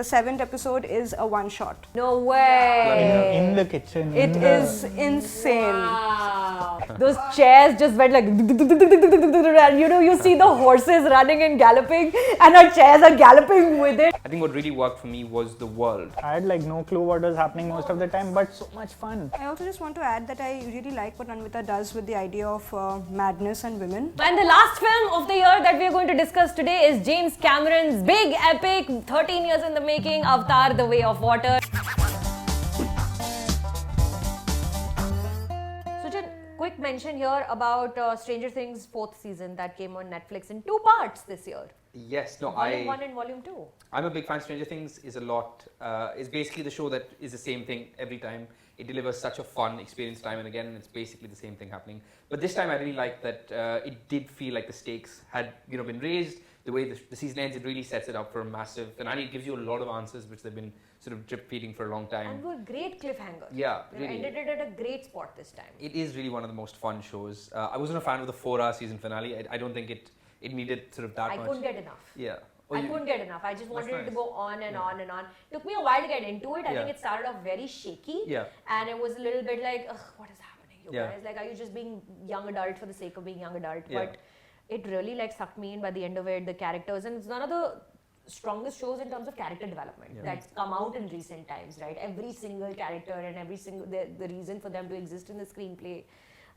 The 7th episode is a one-shot. No way! In the kitchen. It is insane. Wow. Those chairs just went like, and you see the horses running and galloping, and our chairs are galloping with it. I think what really worked for me was the world. I had no clue what was happening most of the time, but so much fun. I also just want to add that I really like what Anvita does with the idea of madness and women. And the last film of the year that we are going to discuss today is James Cameron's big epic, 13 years in the making, Avatar: The Way of Water. Suchin, quick mention here about Stranger Things 4th season that came on Netflix in 2 parts this year. Yes, no, Volume 1 and Volume 2. I'm a big fan. Stranger Things is a lot. It's basically the show that is the same thing every time. It delivers such a fun experience time and again, and it's basically the same thing happening. But this time, I really like that it did feel like the stakes had been raised. The way the season ends, it really sets it up for a massive finale. It gives you a lot of answers which they've been sort of drip feeding for a long time. And were great cliffhanger. Yeah, They really. ended it at a great spot this time. It is really one of the most fun shows. I wasn't a fan of the 4-hour season finale. I don't think it needed sort of that much. I couldn't get enough. Yeah. I couldn't get enough. I just wanted it to nice. go on and on and on. Took me a while to get into it. I Yeah. think it started off very shaky. Yeah. And it was a little bit like, ugh, what is happening, you Yeah. guys? Like, are you just being young adult for the sake of being young adult? Yeah. But it really sucked me in by the end of it, the characters. And it's one of the strongest shows in terms of character development that's come out in recent times, right? Every single character and every single, the reason for them to exist in the screenplay.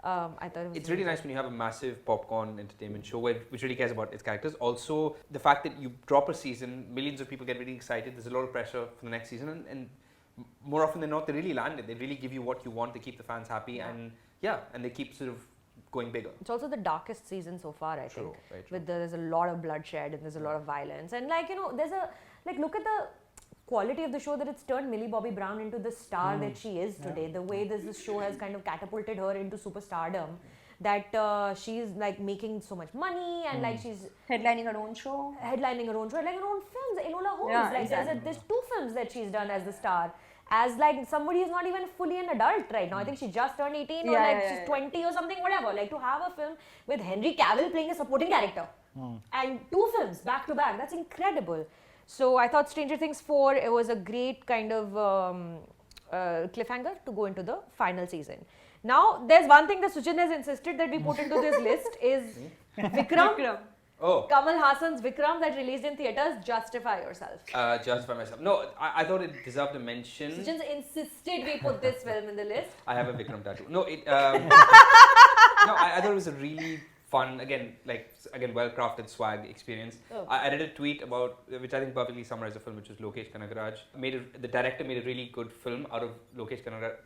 I thought it was It's really nice when you have a massive popcorn entertainment show which really cares about its characters. Also, the fact that you drop a season, millions of people get really excited. There's a lot of pressure for the next season, and more often than not, they really land it. They really give you what you want. They keep the fans happy, and they keep sort of going bigger. It's also the darkest season so far, I think. Very true. There's a lot of bloodshed and there's a lot of violence. And there's look at the quality of the show that it's turned Millie Bobby Brown into the star that she is today. The way this show has kind of catapulted her into superstardom. That she's making so much money and she's Headlining her own show. headlining her own show, her own films. Enola Holmes, Yeah, exactly. there's 2 films that she's done as the star. As somebody who's not even fully an adult right now. I think she just turned 18 or she's 20 or something, whatever. To have a film with Henry Cavill playing a supporting character and 2 films back to back, that's incredible. So I thought Stranger Things 4, it was a great kind of cliffhanger to go into the final season. Now, there's one thing that Suchin has insisted that we put into this list is Vikram. Oh. Kamal Hassan's Vikram that released in theatres, Justify Yourself. Justify myself. No, I thought it deserved a mention. Suchin insisted we put this film in the list. I have a Vikram tattoo. No, I thought it was a really fun, well-crafted swag experience. Oh. I read a tweet about, which I think perfectly summarized the film, which was Lokesh Kanagaraj. The director made a really good film out of Lokesh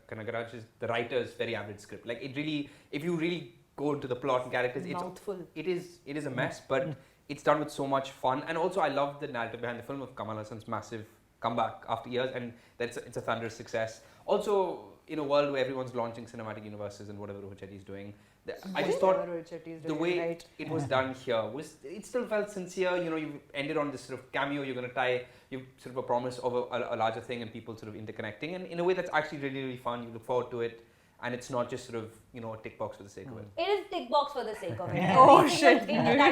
Kanagaraj's, the writer's very average script. If you really go into the plot and characters, it is a mess, but it's done with so much fun. And also, I love the narrative behind the film of Kamal Hassan's massive comeback after years, and it's a thunderous success. Also, in a world where everyone's launching cinematic universes and whatever Rohit Shetty's doing, I just thought the way it was done here it still felt sincere. You ended on this sort of cameo. You're going to tie sort of a promise of a larger thing and people sort of interconnecting, and in a way that's actually really, really fun. You look forward to it. And it's not just sort of, a tick box for the sake of it. It is tick box for the sake of it. Oh, shit. Everything in that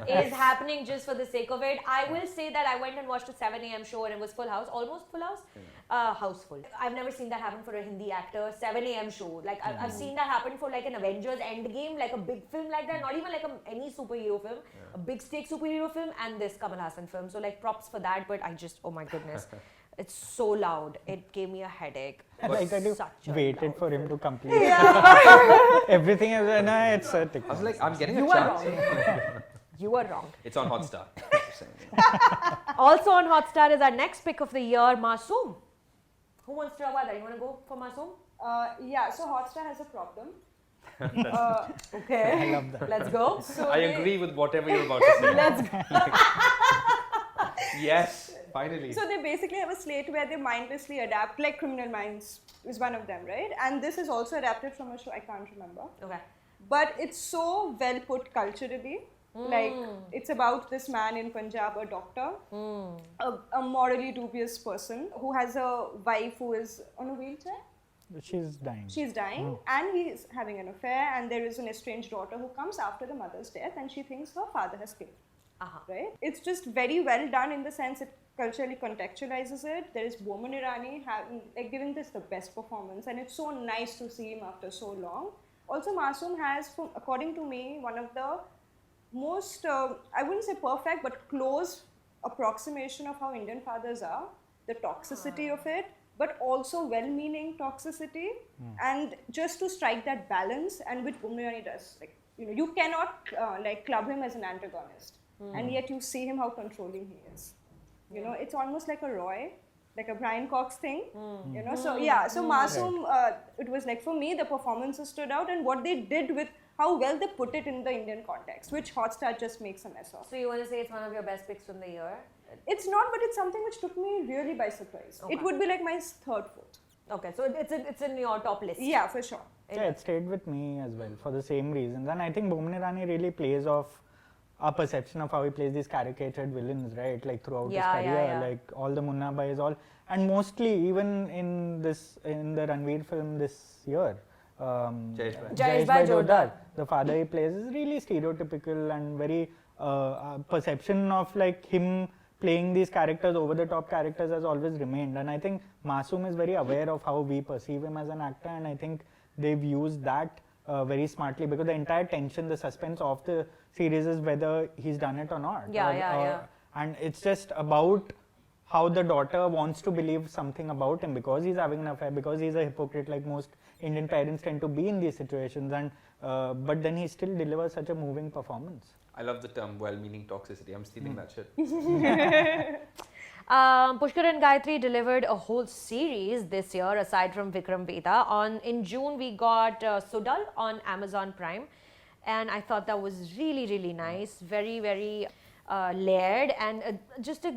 film is happening just for the sake of it. I will say that I went and watched a 7 a.m. show and it was full house, almost full house, house full. I've never seen that happen for a Hindi actor, 7 a.m. show. I've seen that happen for an Avengers Endgame, a big film like that, not even any superhero film, a big stake superhero film, and this Kamal Hassan film. So props for that, but oh my goodness. It's so loud. It gave me a headache. I waited loud for him to complete. Everything is it's a tick. I was like, I'm getting a You are chance. wrong. You are wrong. It's on Hotstar. Also on Hotstar is our next pick of the year, Maasoom. Who wants to talk about that? You want to go for Maasoom? So Hotstar has a problem. Okay. I love that. Let's go. I agree with whatever you're about to say. Let's go. Yes, finally. So they basically have a slate where they mindlessly adapt, like Criminal Minds is one of them, right? And this is also adapted from a show I can't remember. Okay. But it's so well put culturally. It's about this man in Punjab, a doctor, a morally dubious person who has a wife who is on a wheelchair. She's dying. She's dying and he's having an affair, and there is an estranged daughter who comes after the mother's death and she thinks her father has killed. Right? It's just very well done in the sense it culturally contextualizes it. There is Boman Irani giving this the best performance, and it's so nice to see him after so long. Also, Maasoom has, according to me, one of the most, I wouldn't say perfect, but close approximation of how Indian fathers are, the toxicity of it, but also well-meaning toxicity, and just to strike that balance, and which Boman Irani does. Like, you cannot club him as an antagonist, and yet you see him how controlling he is. It's almost like a Roy, like a Brian Cox thing, So Maasoom, it was like, for me, the performances stood out, and what they did with how well they put it in the Indian context, which Hotstar just makes a mess of. So you want to say it's one of your best picks from the year? It's not, but it's something which took me really by surprise. Okay. It would be like my third, fourth. Okay, so it's in your top list. Yeah, for sure. Yeah, it stayed with me as well for the same reasons. And I think Boman Irani really plays off our perception of how he plays these caricatured villains, right? Like throughout his career, like all the Munna Bhais, all, and mostly even in the Ranveer film this year, Jayesh Bhai Jodhar, the father he plays is really stereotypical and very perception of like him playing these characters, over the top characters, has always remained. And I think Maasoom is very aware of how we perceive him as an actor, and I think they've used that very smartly, because the entire tension, the suspense of the series is whether he's done it or not. And it's just about how the daughter wants to believe something about him because he's having an affair, because he's a hypocrite, like most Indian parents tend to be in these situations. And but then he still delivers such a moving performance. I love the term well-meaning toxicity. I'm stealing that shit. Pushkar and Gayatri delivered a whole series this year aside from Vikram Vedha. In June we got Suzhal on Amazon Prime, and I thought that was really, really nice, very, very layered, and just a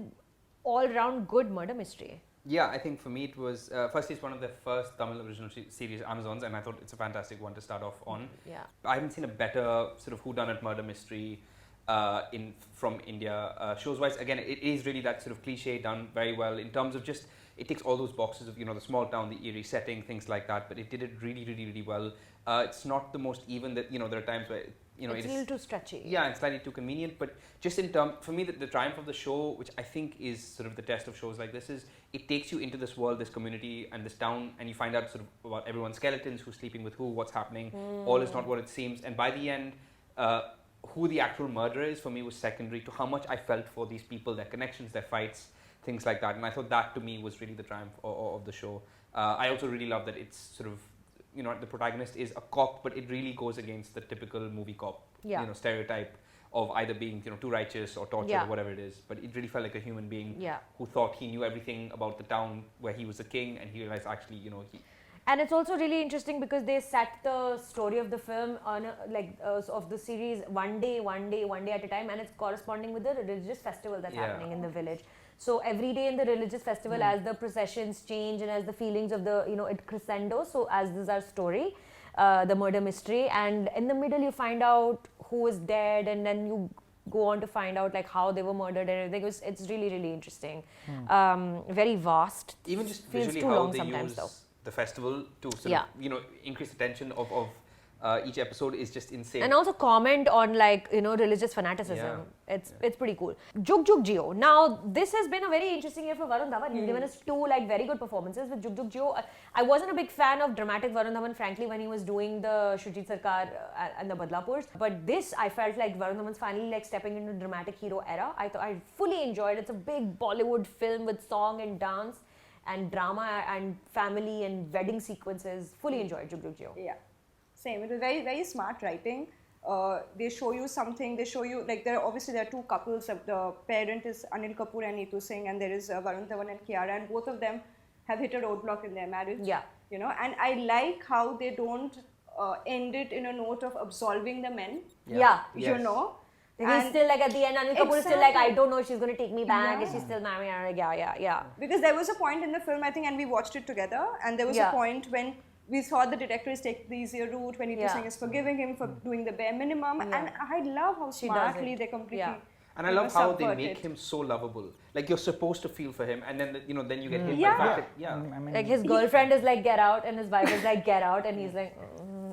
all-round good murder mystery. Yeah, I think for me it was, firstly it's one of the first Tamil original series Amazons, and I thought it's a fantastic one to start off on. Yeah. I haven't seen a better sort of whodunit murder mystery from India. Shows-wise, again, it is really that sort of cliche done very well in terms of just, it ticks all those boxes of, the small town, the eerie setting, things like that, but it did it really, really, really well. It's not the most even that, there are times where, it's a little too stretchy. Yeah, and slightly too convenient, but just in terms, for me, the triumph of the show, which I think is sort of the test of shows like this, is it takes you into this world, this community and this town, and you find out sort of about everyone's skeletons, who's sleeping with who, what's happening. All is not what it seems, and by the end, who the actual murderer is for me was secondary to how much I felt for these people, their connections, their fights, things like that, and I thought that to me was really the triumph of the show. I also really love that it's sort of, the protagonist is a cop, but it really goes against the typical movie cop, stereotype of either being, too righteous or tortured or whatever it is. But it really felt like a human being who thought he knew everything about the town where he was the king, and he realized actually, he... And it's also really interesting because they set the story of the film on of the series one day at a time, and it's corresponding with the religious festival that's happening in the village. So every day in the religious festival, as the processions change and as the feelings of the, it crescendos, so as this is our story, the murder mystery, and in the middle you find out who is dead, and then you go on to find out like how they were murdered and everything. It's really, really interesting. Very vast. Even just feels visually too how long they sometimes use though. The festival to sort of, increase the tension of each episode is just insane. And also comment on religious fanaticism. It's pretty cool. Jugg Jeeyo. Now this has been a very interesting year for Varun Dhawan. He's given us two very good performances with Jugg Jeeyo. I wasn't a big fan of dramatic Varun Dhawan, frankly, when he was doing the Shujit Sarkar and the Badlapurs. But this, I felt like Varun Dhawan's finally stepping into dramatic hero era. I fully enjoyed it. It's a big Bollywood film with song and dance and drama and family and wedding sequences. Fully enjoyed Jugg Jeeyo. Yeah. Same. It was very, very smart writing. They show you something. They show you there are two couples. The parent is Anil Kapoor and Neetu Singh, and there is Varun Dhawan and Kiara, and both of them have hit a roadblock in their marriage. Yeah. And I like how they don't end it in a note of absolving the men. Yeah. Yes. He's still at the end, Anil Kapoor is still I don't know if she's going to take me back, is she still marrying her? Yeah. Because there was a point in the film, I think, and we watched it together, and there was a point when we saw the directors take the easier route, when Neetu Singh is forgiving him for doing the bare minimum, and I love how smartly they completely... And I love how they make him so lovable. Like, you're supposed to feel for him, and then then you get hit by the fact that, I mean, like his girlfriend is like, get out, and his wife is like, get out, and he's like,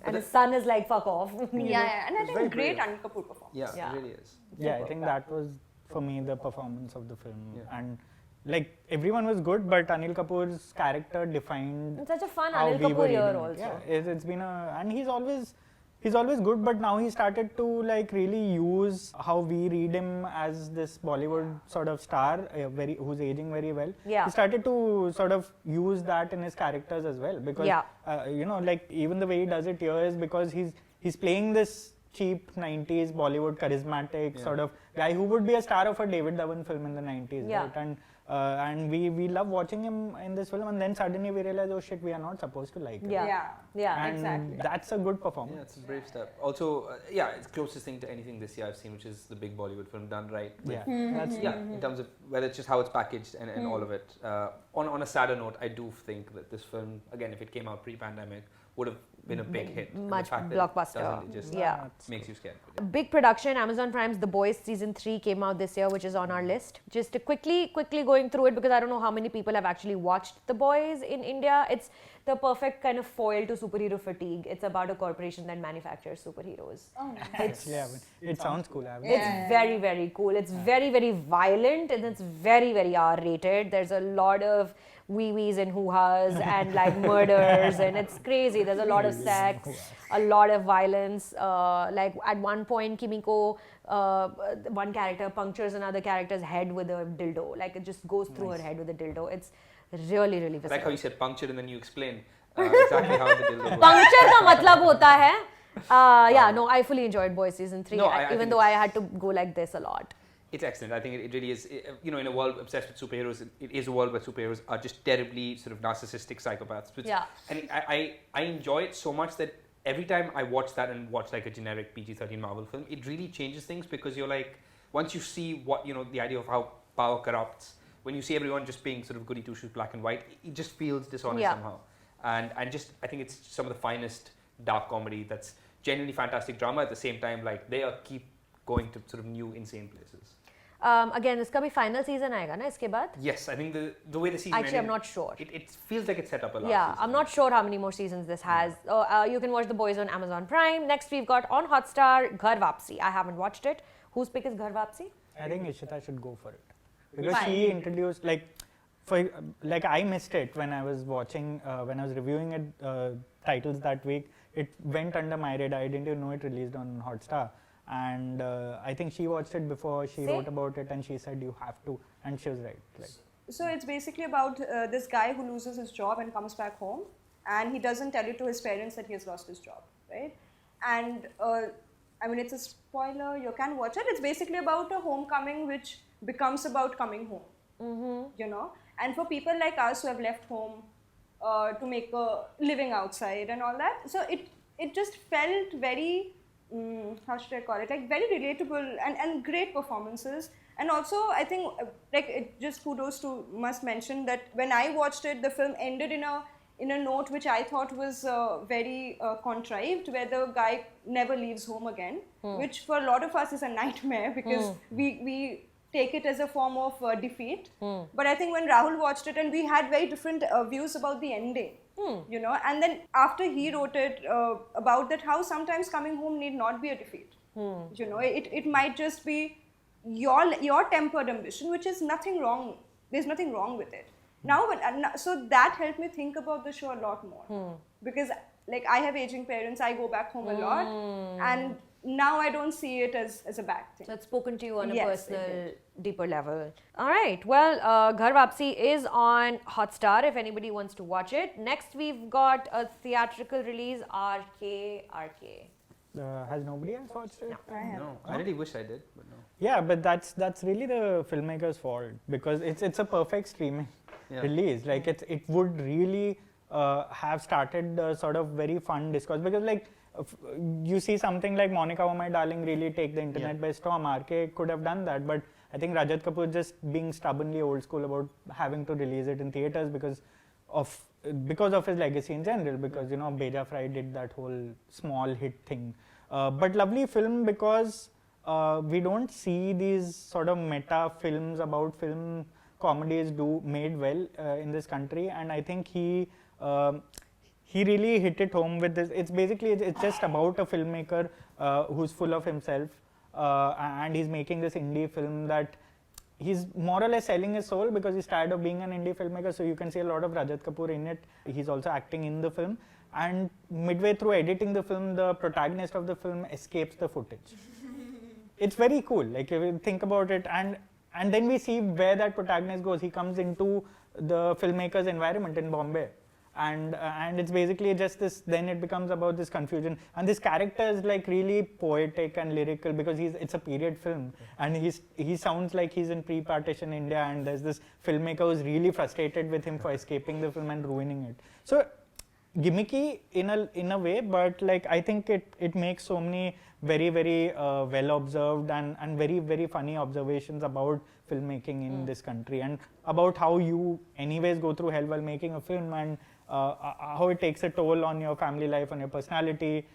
and his son is like, fuck off. And I think great Anil Kapoor performance. Yeah, it really is. Yeah, I think that was, for me, the performance of the film. And like everyone was good, but Anil Kapoor's character defined. It's such a fun how Anil we were Kapoor year reading it. also. Yeah, it's been and he's always good, but now he started to like really use how we read him as this Bollywood sort of star, who's aging very well. Yeah. He started to sort of use that in his characters as well, because like even the way he does it here is because he's playing this cheap 90s Bollywood charismatic sort of guy who would be a star of a David Dhawan film in the 90s, right? And we love watching him in this film, and then suddenly we realize, oh shit, we are not supposed to like him. Yeah, And exactly. that's a good performance. Yeah, it's a brave step. Also, it's closest thing to anything this year I've seen, which is the big Bollywood film done right. That's In terms of whether it's just how it's packaged and all of it. On a sadder note, I do think that this film, again, if it came out pre-pandemic, would have been a big hit. And much the fact that blockbuster. It doesn't, it just makes you scared. Big production, Amazon Prime's The Boys season 3 came out this year, which is on our list. Just to quickly going through it, because I don't know how many people have actually watched The Boys in India. It's the perfect kind of foil to superhero fatigue. It's about a corporation that manufactures superheroes. It sounds cool. It's very, very cool. It's very, very violent, and it's very, very R-rated. There's a lot of wee-wees and hoo-has and like murders, and it's crazy. There's a lot of sex, a lot of violence. Like at one point, Kimiko, one character punctures another character's head with a dildo. Like it just goes through her head with a dildo. It's really, really visceral. Like how you said puncture and then you explained exactly how the dildo works. Puncture का मतलब होता है. No, I fully enjoyed Boys season 3, even though I had to go like this a lot. It's excellent. I think it really is. In a world obsessed with superheroes, it is a world where superheroes are just terribly sort of narcissistic psychopaths. And I enjoy it so much that every time I watch that and watch like a generic PG-13 Marvel film, it really changes things, because you're like, once you see what, the idea of how power corrupts, when you see everyone just being sort of goody two-shoes, black and white, it just feels dishonest somehow. And I think it's some of the finest dark comedy that's genuinely fantastic drama. At the same time, like they keep going to sort of new insane places. Again, इसका भी final season आएगा ना इसके बाद? Yes, I think the way the season Actually, ended, I'm not sure. It feels like it's set up a lot. Yeah, I'm not sure how many more seasons this has. You can watch The Boys on Amazon Prime. Next, we've got on Hotstar, Ghar Wapasi. I haven't watched it. Whose pick is Ghar Wapasi? I think Ishita should go for it, because she introduced I missed it when I was watching when I was reviewing it titles that week. It went under my radar. I didn't even know it released on Hotstar. And I think she watched it before she wrote about it, and she said you have to, and she was right. So it's basically about this guy who loses his job and comes back home, and he doesn't tell it to his parents that he has lost his job, right? And I mean, it's a spoiler, you can watch it. It's basically about a homecoming which becomes about coming home, and for people like us who have left home to make a living outside and all that, so it just felt very how should I call it, like very relatable and great performances. And also I think like it just kudos to must mention that when I watched it, the film ended in a note which I thought was very contrived, where the guy never leaves home again, which for a lot of us is a nightmare, because we take it as a form of defeat. But I think when Rahul watched it, and we had very different views about the ending, and then after he wrote it about that, how sometimes coming home need not be a defeat. It might just be your tempered ambition, which is nothing wrong. There's nothing wrong with it. So that helped me think about the show a lot more, because like I have aging parents, I go back home a lot, and now I don't see it as a bad thing. So it's spoken to you on a personal, deeper level. All right. Well, Ghar Wapasi is on Hotstar if anybody wants to watch it. Next, we've got a theatrical release, Rkay. Has nobody else watched it? No, I really wish I did, but no. Yeah, but that's really the filmmaker's fault, because it's a perfect streaming release. Like it would really have started a sort of very fun discourse, because like you see something like Monica Oh My Darling really take the internet by storm. Rkay could have done that, but I think Rajat Kapoor just being stubbornly old school about having to release it in theaters because of his legacy in general, because Beja Fry did that whole small hit thing. But lovely film, because we don't see these sort of meta films about film comedies made well in this country, and I think he really hit it home with this. It's just about a filmmaker who's full of himself, and he's making this indie film that he's more or less selling his soul because he's tired of being an indie filmmaker. So you can see a lot of Rajat Kapoor in it. He's also acting in the film. And midway through editing the film, the protagonist of the film escapes the footage. It's very cool, like if you think about it. And then we see where that protagonist goes. He comes into the filmmaker's environment in Bombay. And it's basically just this, then it becomes about this confusion. And this character is like really poetic and lyrical because it's a period film. And he sounds like he's in pre-partition India, and there's this filmmaker who's really frustrated with him for escaping the film and ruining it. So gimmicky in a way, but like I think it makes so many very, very well observed and very, very funny observations about filmmaking in this country, and about how you anyways go through hell while making a film, and how it takes a toll on your family life, on your personality.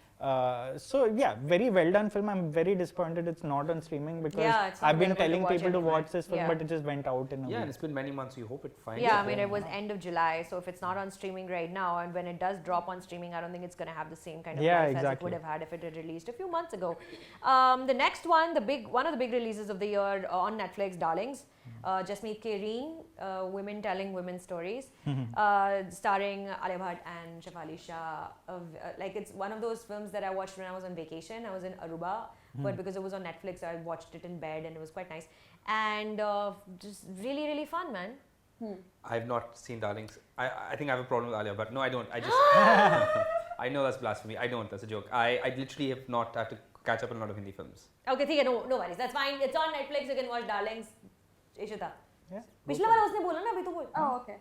So yeah, very well done film. I'm very disappointed it's not on streaming because I've been telling people to watch this film, but it just went out in a week. And it's been many months. You hope it finds. Yeah, I mean it was end of July, so if it's not on streaming right now, and when it does drop on streaming, I don't think it's going to have the same kind of life as it would have had if it had released a few months ago. The next one, one of the big releases of the year on Netflix, Darlings. Jasmeet Karim, women telling women's stories, starring Alia Bhatt and Shefali Shah. Like it's one of those films that I watched when I was on vacation. I was in Aruba, but because it was on Netflix, I watched it in bed, and it was quite nice. And just really, really fun, man. I've not seen Darlings. I think I have a problem with Alia Bhatt. No, I don't. I just I know that's blasphemy. I don't. That's a joke. I literally have not had to catch up on a lot of Hindi films. Okay, no worries. That's fine. It's on Netflix. You can watch Darlings. Ishita. Yeah. पिछला बार उसने बोला ना अभी तो बोल. Oh, okay.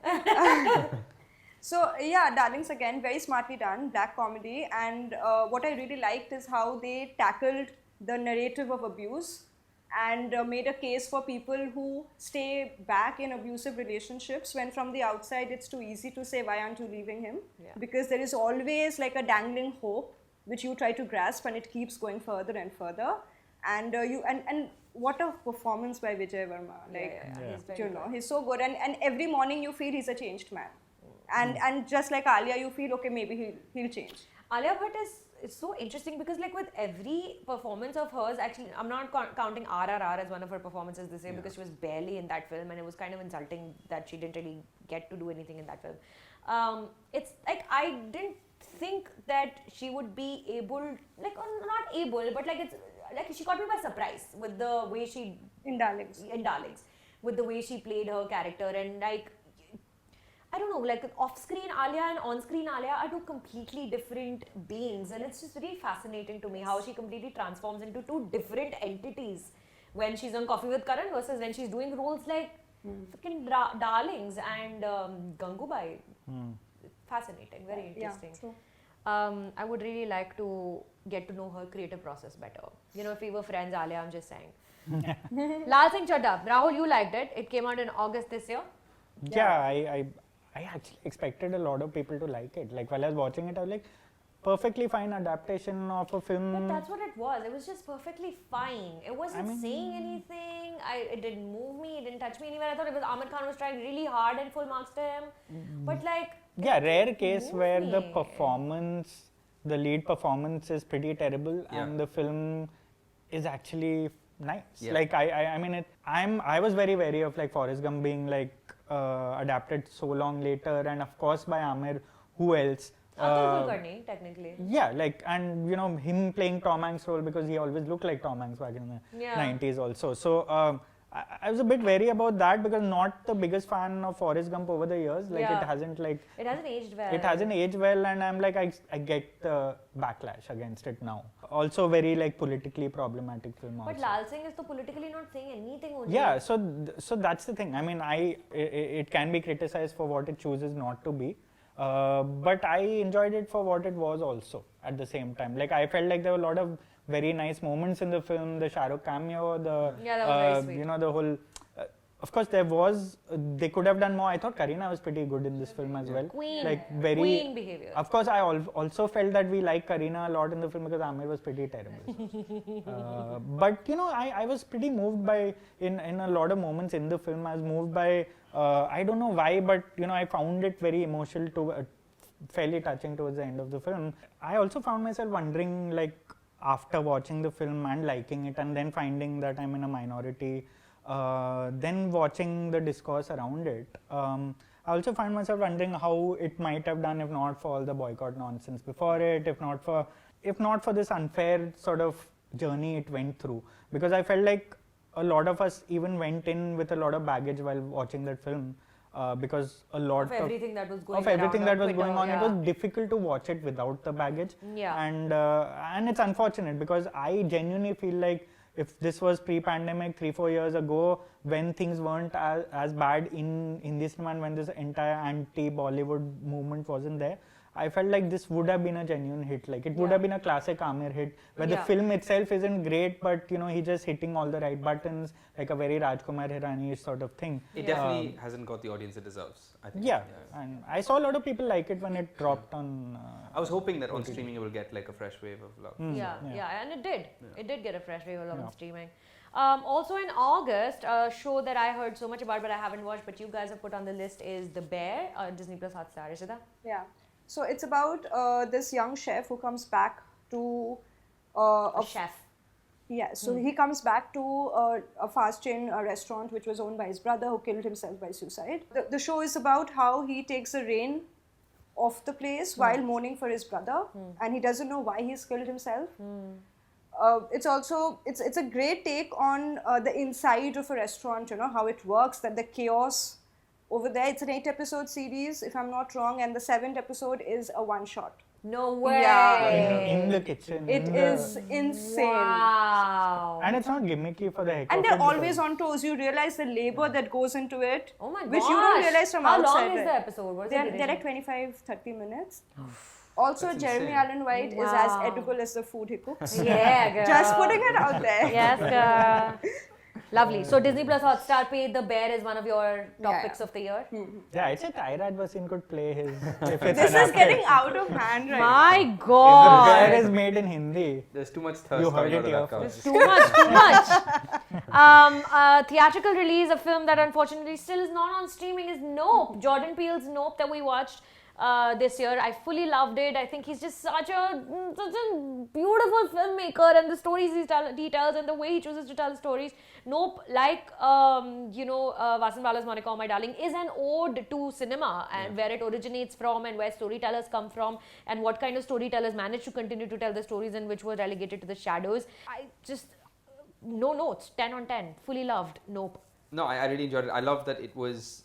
So yeah, Darlings again, very smartly done, black comedy, and what I really liked is how they tackled the narrative of abuse and made a case for people who stay back in abusive relationships when from the outside it's too easy to say, why aren't you leaving him? Yeah. Because there is always like a dangling hope which you try to grasp, and it keeps going further and further. And what a performance by Vijay Verma! Like, he's so good, and every morning you feel he's a changed man, and just like Alia, you feel okay, maybe he'll change. Alia Bhatt is so interesting because like with every performance of hers, actually I'm not counting RRR as one of her performances this year because she was barely in that film, and it was kind of insulting that she didn't really get to do anything in that film. It's like I didn't think that she would be able, like, or not able, but like it's like she caught me by surprise with the way she in Darlings, with the way she played her character, and like I don't know, like off-screen Alia and on-screen Alia are two completely different beings, and it's just very fascinating to me how she completely transforms into two different entities when she's on Coffee with Karan versus when she's doing roles like freaking Darlings and Gangubai. Fascinating, very interesting. I would really like to get to know her creative process better. You know, if we were friends, Alia, I'm just saying. Laal Singh Chaddha. Rahul, you liked it. It came out in August this year. Yeah, I actually expected a lot of people to like it. Like while I was watching it, I was like, perfectly fine adaptation of a film. But that's what it was. It was just perfectly fine. It wasn't saying anything. It didn't move me. It didn't touch me anywhere. I thought it was Amir Khan was trying really hard and full marks to him. But like... Yeah, rare case where the lead performance is pretty terrible and the film is actually nice. Yeah. Like I mean, I was very wary of like Forrest Gump being like adapted so long later, and of course by Amir, who else? Atul Kulkarni, technically. Yeah, like, and you know, him playing Tom Hanks' role because he always looked like Tom Hanks back in the 90s also. So I was a bit wary about that because not the biggest fan of Forrest Gump over the years. Like it hasn't aged well. It hasn't aged well, and I'm like, I get the backlash against it now. Also very like politically problematic film. But Laal Singh is so politically not saying anything only. Yeah, so that's the thing. I mean, it can be criticized for what it chooses not to be. But I enjoyed it for what it was also at the same time. Like I felt like there were a lot of very nice moments in the film, the Shah Rukh cameo, that was very sweet. You know, the whole, of course they could have done more. I thought Kareena was pretty good in this film as well. Queen behavior. Of course, I also felt that we liked Kareena a lot in the film because Amir was pretty terrible. But you know, I was pretty moved by, in a lot of moments in the film, I was moved by, I don't know why, but you know, I found it very emotional fairly touching towards the end of the film. I also found myself wondering, like, after watching the film and liking it and then finding that I'm in a minority, then watching the discourse around it, I also find myself wondering how it might have done if not for all the boycott nonsense before it, if not for this unfair sort of journey it went through. Because I felt like a lot of us even went in with a lot of baggage while watching that film, because a lot of everything that was going on, it was difficult to watch it without the baggage. And it's unfortunate because I genuinely feel like if this was pre-pandemic, 3-4 years ago, when things weren't as bad in Hindi cinema and when this entire anti-Bollywood movement wasn't there, I felt like this would have been a genuine hit. Like it would have been a classic Aamir hit, where the film itself isn't great, but he's just hitting all the right buttons, like a very Rajkumar Hirani sort of thing. It definitely hasn't got the audience it deserves, I think. And I saw a lot of people like it when it dropped on. I was hoping that on streaming it will get like a fresh wave of love. And it did. It did get a fresh wave of love on streaming. Also in August, a show that I heard so much about but I haven't watched, but you guys have put on the list is The Bear, Disney Plus Hotstar. Ishita? Yeah. So it's about this young chef who comes back to a chef. Yeah, so he comes back to a fast chain restaurant which was owned by his brother who killed himself by suicide. The show is about how he takes the reign of the place while mourning for his brother, and he doesn't know why he's killed himself. It's also it's a great take on the inside of a restaurant, how it works, that the chaos over there. It's an 8-episode series, if I'm not wrong, and the 7th episode is a one-shot. No way! Yeah. In the kitchen. It is insane. Wow! And it's not gimmicky for the heck And of it. they're always on toes. You realize the labor that goes into it, oh my which you don't realize from outside. How long is the episode? What is they're like 25-30 minutes. Also, Jeremy Allen White is as edible as the food he cooks. Yeah, girl. Just putting it out there. Yes, girl. Lovely. So Disney Plus Hotstar paid The Bear is one of your top picks of the year. Yeah, I'd say Tyraj Vasin could play his. This is getting out of hand right My now. God. If The Bear is made in Hindi. There's too much thirst. You heard it here first. Too much. Theatrical release, a film that unfortunately still is not on streaming, is Nope. Jordan Peele's Nope that we watched this year. I fully loved it. I think he's just such a beautiful filmmaker, and the stories he tells and the way he chooses to tell stories. Nope, like Vasan Bala's Monica, My Darling, is an ode to cinema and where it originates from and where storytellers come from and what kind of storytellers manage to continue to tell the stories and which were relegated to the shadows. I just, no notes, 10 on 10, fully loved Nope. No, I really enjoyed it. I love that it was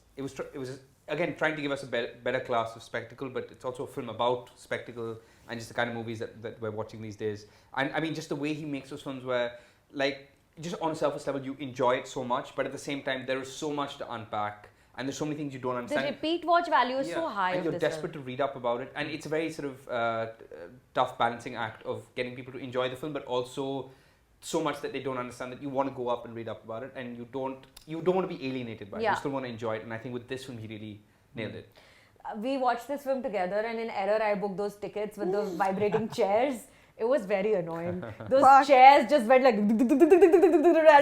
again trying to give us a better class of spectacle, but it's also a film about spectacle and just the kind of movies that we're watching these days. And I mean, just the way he makes those films where, like, just on a surface level, you enjoy it so much, but at the same time, there is so much to unpack, and there's so many things you don't understand. The repeat watch value is so high. And you're desperate to read up about it, and it's a very sort of tough balancing act of getting people to enjoy the film, but also so much that they don't understand that you want to go up and read up about it, and you don't want to be alienated by it. You still want to enjoy it, and I think with this film, he really nailed it. We watched this film together, and in error, I booked those tickets with those vibrating chairs. It was very annoying. Those chairs just went like, and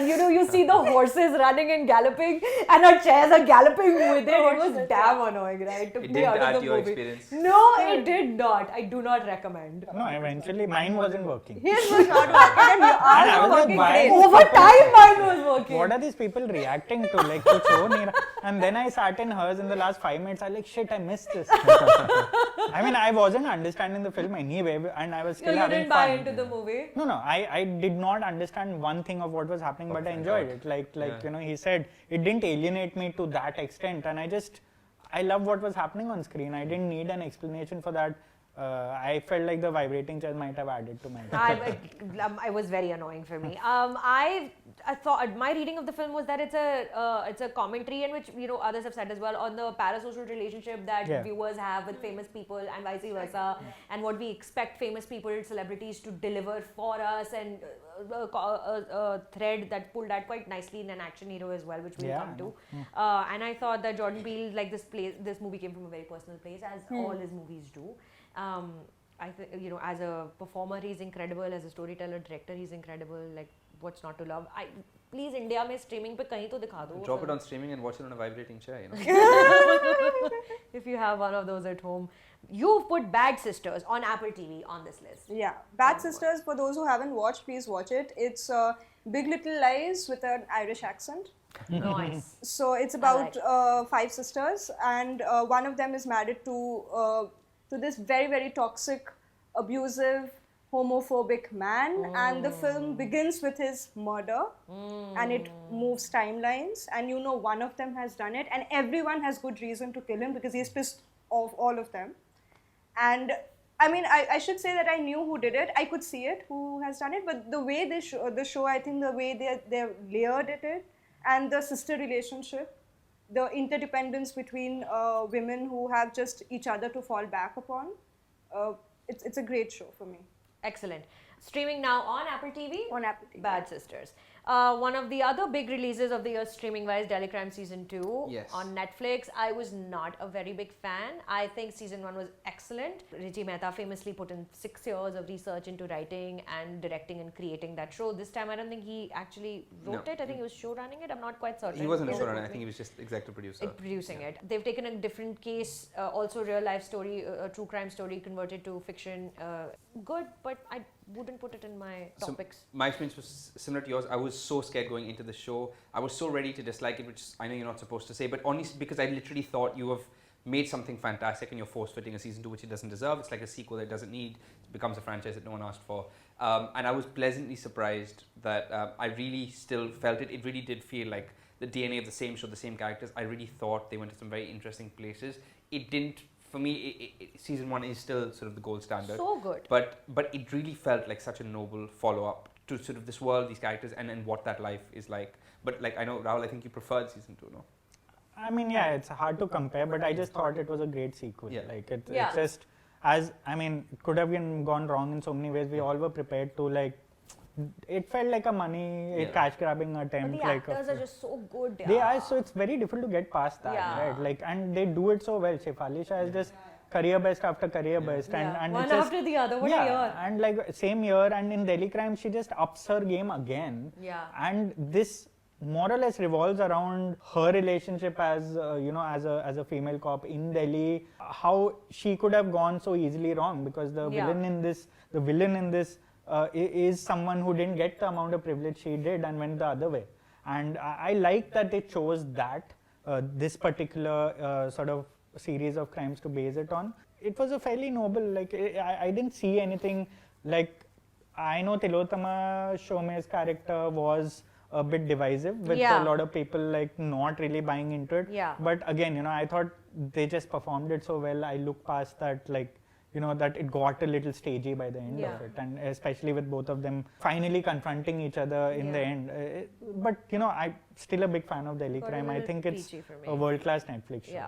you see the horses running and galloping, and our chairs are galloping with it. It was damn annoying, right? It took me out of the movie. Experience. No, it did not. I do not recommend. No, eventually mine wasn't working. His was not working, and yours was working great. Over time, mine was working. What are these people reacting to? Like, kuch ho nahi raha. And then I sat in hers in the last 5 minutes. I like, shit, I missed this. I mean, I wasn't understanding the film anyway, and I was still having fun. Buy into the movie. No, I did not understand one thing of what was happening, but I enjoyed it. Like he said, it didn't alienate me to that extent, and I loved what was happening on screen. I didn't need an explanation for that. I felt like the vibrating chair might have added to my. It was very annoying for me. I thought my reading of the film was that it's a commentary in which others have said as well on the parasocial relationship that viewers have with famous people and vice versa, and what we expect famous people, celebrities to deliver for us, and a thread that pulled that quite nicely in an action hero as well, which we'll come to. And I thought that Jordan Peele, like this movie came from a very personal place, as all his movies do. I think as a performer he's incredible, as a storyteller, director he's incredible. Like, what's not to love? Please, India mein streaming pe kahin to dikha do. Drop it on streaming and watch it on a vibrating chair. If you have one of those at home. You've put Bad Sisters on Apple TV on this list. Yeah, Bad Sisters, for those who haven't watched, please watch it. It's Big Little Lies with an Irish accent. Nice. So it's about 5 sisters, and one of them is married to this very, very toxic, abusive, homophobic man, and the film begins with his murder, and it moves timelines, and you know one of them has done it, and everyone has good reason to kill him because he's pissed off all of them. And I mean, I should say that I knew who did it. I could see it, who has done it, but the way they the show, I think the way they layered it, and the sister relationship, the interdependence between women who have just each other to fall back upon, it's a great show for me. Excellent. Streaming now on Apple TV? On Apple TV. Bad Sisters. One of the other big releases of the year streaming wise, Delhi Crime Season 2 on Netflix. I was not a very big fan. I think Season 1 was excellent. Riji Mehta famously put in 6 years of research into writing and directing and creating that show. This time I don't think he actually wrote it. I think he was show running it. I'm not quite certain. He wasn't a showrunner. I think he was just executive producer. Producing it. They've taken a different case, also real life story, a true crime story converted to fiction. Good, but I wouldn't put it in my topics. So my experience was similar to yours. I was so scared going into the show. I was so ready to dislike it, which I know you're not supposed to say, but only because I literally thought you have made something fantastic and you're force-fitting a season 2 which it doesn't deserve. It's like a sequel that it doesn't need. It becomes a franchise that no one asked for. And I was pleasantly surprised that I really still felt it. It really did feel like the DNA of the same show, the same characters. I really thought they went to some very interesting places. It didn't. For me, season 1 is still sort of the gold standard. So good. But it really felt like such a noble follow-up to sort of this world, these characters, and what that life is like. But like, I know, Rahul, I think you preferred season 2, no? I mean, yeah, it's hard to compare, but I just thought it was a great sequel. Yeah. Like, it's just, it could have gone wrong in so many ways. We all were prepared to, like, it felt like a cash grabbing attempt. But the actors are just so good. They are, so it's very difficult to get past that, right? Like, and they do it so well. Shefali Shah is just career best after career best, and one it's just, after the other. What a year! And like same year, and in Delhi Crime, she just ups her game again. Yeah. And this more or less revolves around her relationship as as a female cop in Delhi. How she could have gone so easily wrong because the villain in this is someone who didn't get the amount of privilege she did and went the other way. And I like that they chose that, this particular sort of series of crimes to base it on. It was a fairly noble, like, I didn't see anything like, I know Tilotama Shome's character was a bit divisive with a lot of people like not really buying into it. Yeah. But again, I thought they just performed it so well. I look past that, like, that it got a little stagey by the end of it, and especially with both of them finally confronting each other in the end. But I'm still a big fan of Delhi Crime. I think it's a world-class Netflix show.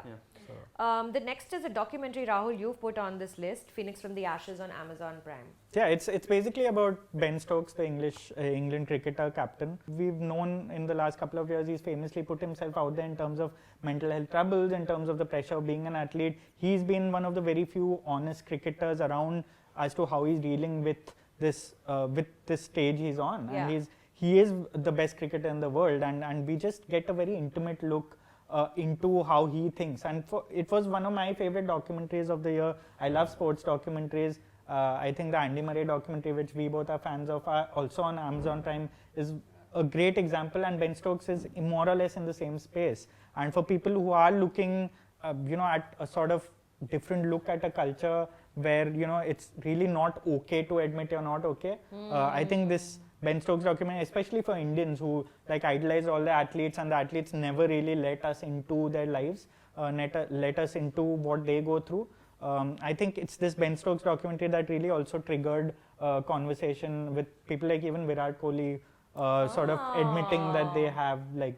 The next is a documentary, Rahul, you've put on this list, Phoenix from the Ashes on Amazon Prime. Yeah, it's basically about Ben Stokes, the England cricketer captain. We've known in the last couple of years he's famously put himself out there in terms of mental health troubles, in terms of the pressure of being an athlete. He's been one of the very few honest cricketers around as to how he's dealing with this stage he's on. And he is the best cricketer in the world, and we just get a very intimate look into how he thinks. And it was one of my favorite documentaries of the year. I love sports documentaries. I think the Andy Murray documentary, which we both are fans of, also on Amazon Prime, is a great example, and Ben Stokes is more or less in the same space. And for people who are looking at a sort of different look at a culture where it's really not okay to admit you're not okay, I think this Ben Stokes documentary, especially for Indians who like idolize all the athletes, and the athletes never really let us into their lives, let us into what they go through. I think it's this Ben Stokes documentary that really also triggered conversation with people like even Virat Kohli, sort of admitting that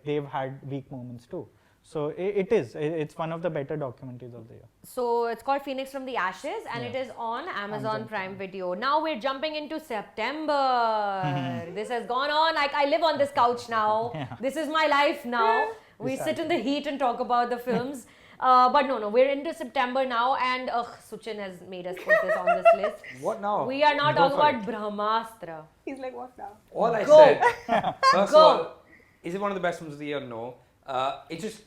they've had weak moments too. So it's one of the better documentaries of the year. So it's called Phoenix from the Ashes, and it is on Amazon Prime Video. Now we're jumping into September. This has gone on like I live on this couch now. This is my life now. We sit in the heat and talk about the films. But no, we're into September now, and Suchin has made us put this on this list. What now? We are now talking about Brahmastra. He's like, what now? All I said, first of all, is it one of the best films of the year? No. It's just,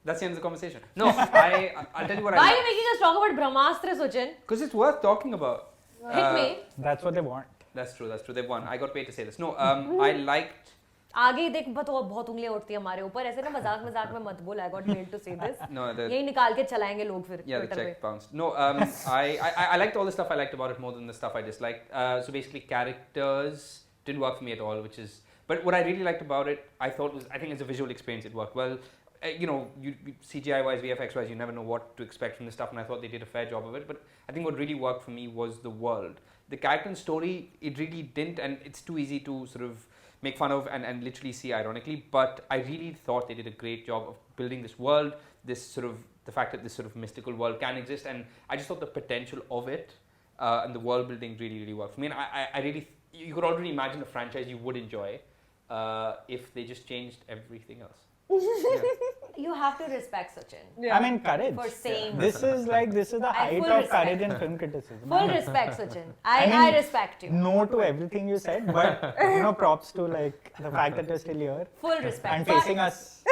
that's the end of the conversation. No, I'll tell you what. Why are you making us talk about Brahmastra, Suchin? Because it's worth talking about. Hit me. That's what they want. That's true. They've won. I got paid to say this. No, I liked आगे देख बहुत उंगलियां उठती है हमारे ऊपर ऐसे ना मजाक में मत बोल. I got mailed to say this. No, यही निकाल के चलाएंगे लोग फिर Yeah, the Twitter check पे. bounced. No, I liked all the stuff I liked about it more than the stuff I disliked. So basically, characters didn't work for me at all, which is. But what I really liked about it, I think as a visual experience, it worked well. You CGI wise, VFX wise, you never know what to expect from this stuff, and I thought they did a fair job of it. But I think what really worked for me was the world. The character and story, it really didn't, and it's too easy to sort of make fun of and literally see ironically. But I really thought they did a great job of building this world, the fact that this sort of mystical world can exist, and I just thought the potential of it and the world building really, really worked for me. And I really, you could already imagine a franchise you would enjoy if they just changed everything else. You have to respect Suchin. Yeah. I mean, courage. For saying this is the height of courage in film criticism. Full respect, Suchin. I respect you. No to everything you said, but props to the fact that you're still here. Full respect. And facing us.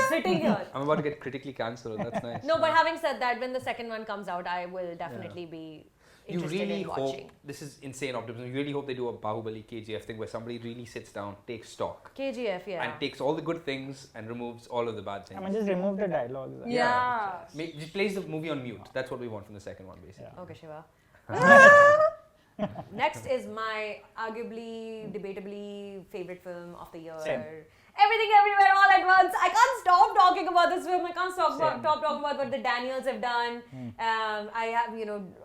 Sitting here. I'm about to get critically cancelled. That's nice. No, but having said that, when the second one comes out, I will definitely be interested in watching. This is insane optimism. You really hope they do a Bahubali KGF thing where somebody really sits down, takes stock. KGF, yeah. And takes all the good things and removes all of the bad things. I mean, just remove the dialogues. Yeah. Just plays the movie on mute. That's what we want from the second one, basically. Yeah. Okay, Shiva. Next is my arguably, debatably favorite film of the year. Same. Everything Everywhere All at Once. I can't stop talking about this film. I can't stop talking about what the Daniels have done. I have,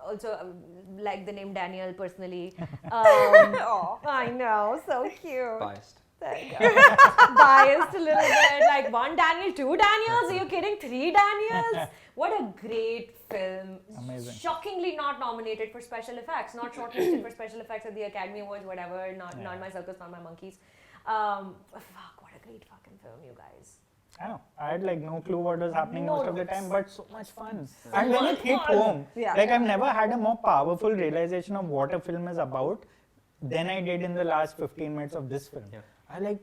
also like the name Daniel personally. I know, so cute. Biased. Biased a little bit. Like one Daniel, two Daniels? Are you kidding? Three Daniels? What a great film. Amazing. Shockingly not nominated for special effects. Not shortlisted for special effects at the Academy Awards, whatever. Not my circus, not my monkeys. Fuck, what a great fucking film, you guys. I know. I had no clue what was happening most of the time, but so much fun. And when it hit home, I've never had a more powerful realization of what a film is about than I did in the last 15 minutes of this film. Yeah. I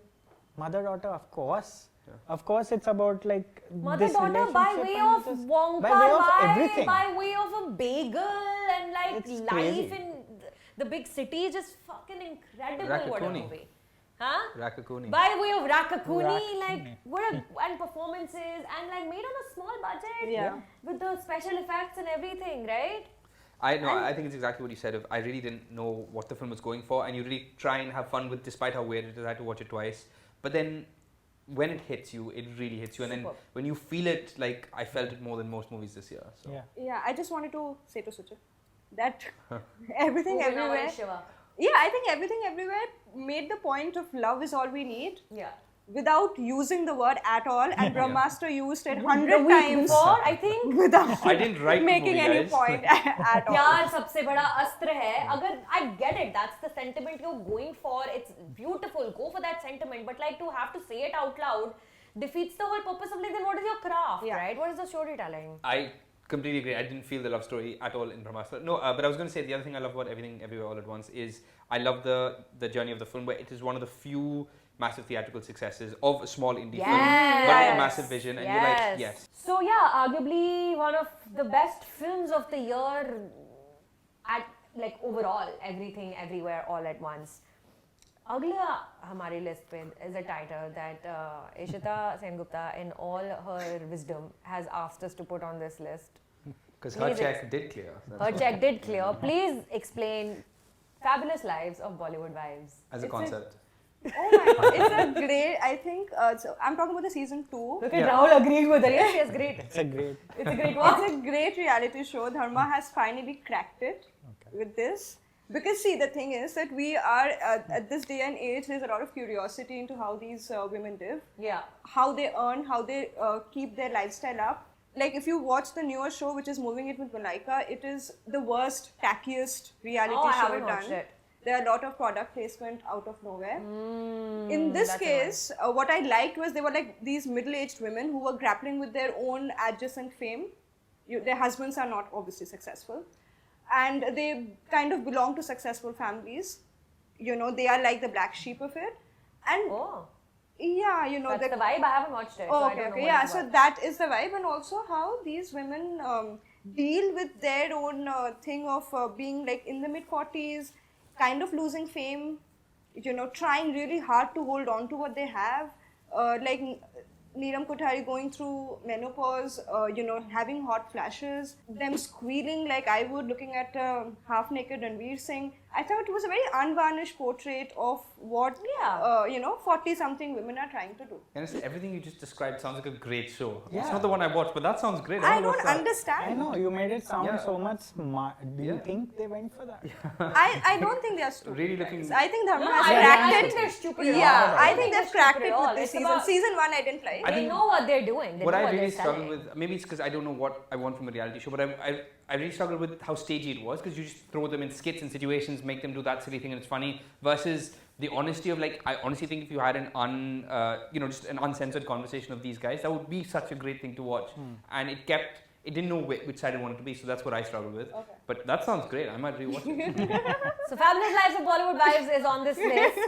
mother-daughter, of course. Yeah. Of course, it's about mother-daughter by way of Wonka, by way of everything. By way of a bagel and it's life crazy. in the big city is just fucking incredible. Rakakuni. What a movie. Huh? Rakakuni. By way of Rakakuni, and performances and made on a small budget with the special effects and everything, right? I think it's exactly what you said. I really didn't know what the film was going for, and you really try and have fun with, despite how weird it is. I had to watch it twice, but then when it hits you, it really hits you, and then when you feel it, I felt it more than most movies this year. So. Yeah, I just wanted to say to Suchin that Everything Everywhere. Yeah, I think Everything Everywhere made the point of love is all we need. Yeah. Without using the word at all, and Brahmastra used it 100 times before, I think. Without I didn't write making the movie, any guys. point at all. प्यार सबसे बड़ा अस्त्र है. अगर I get it, that's the sentiment you're going for. It's beautiful. Go for that sentiment, but to have to say it out loud defeats the whole purpose of then what is your craft, right? What is the storytelling? I completely agree. I didn't feel the love story at all in Brahmastra. No, but I was going to say the other thing I love about Everything Everywhere All at Once is I love the journey of the film where it is one of the few massive theatrical successes of a small indie film, but with a massive vision, and you're like, yes. So arguably one of the best films of the year at overall, Everything Everywhere All at Once. अगला हमारी list पे is a title that Ishita Sengupta, in all her wisdom, has asked us to put on this list. Because her check did clear. Her check did clear. Please explain Fabulous Lives of Bollywood Wives. As a concept. Oh my god, it's a great, I think, so I'm talking about the season 2. Look at Rahul agreeing with her. Yes, yes, great. It's a great It's a great reality show. Dharma has finally cracked it with this. Because see, the thing is that we are, at this day and age, there's a lot of curiosity into how these women live. Yeah. How they earn, how they keep their lifestyle up. If you watch the newer show, which is Moving It with Malaika, it is the worst, tackiest reality show done. It. There are a lot of product placement out of nowhere. In this case, what I liked was they were these middle-aged women who were grappling with their own adjacent fame. Their husbands are not obviously successful. And they kind of belong to successful families. They are like the black sheep of it. And yeah, that's the vibe. I haven't watched it. Oh, okay. Yeah, so that is the vibe. And also how these women deal with their own thing of being in the mid-40s, kind of losing fame, trying really hard to hold on to what they have. Like Neeram Kothari going through menopause, having hot flashes, them squealing like I would, looking at half-naked Ranveer Singh. I thought it was a very unvarnished portrait of what 40-something women are trying to do. Honestly, everything you just described sounds like a great show. Yeah. It's not the one I watched, but that sounds great. I don't understand. I know, you made it sound so much smart. Do you Yeah. think they went for that? I don't think they are stupid. Really looking- I think Dharma No, has I cracked think it. they're stupid at all. Yeah, I don't think they're they've cracked stupid it at all. with this It's season. about- Season 1 I didn't like. I They think know what they're doing. They what know I what really they're struggle selling. with, maybe it's because I don't know what I want from a reality show, but I really struggled with how stagey it was, because you just throw them in skits and situations, make them do that silly thing and it's funny, versus the honesty of I honestly think if you had an just an uncensored conversation of these guys, that would be such a great thing to watch. And it didn't know which side it wanted to be, so that's what I struggled with. Okay. But that sounds great, I might rewatch it. So Fabulous Lives of Bollywood Wives is on this list.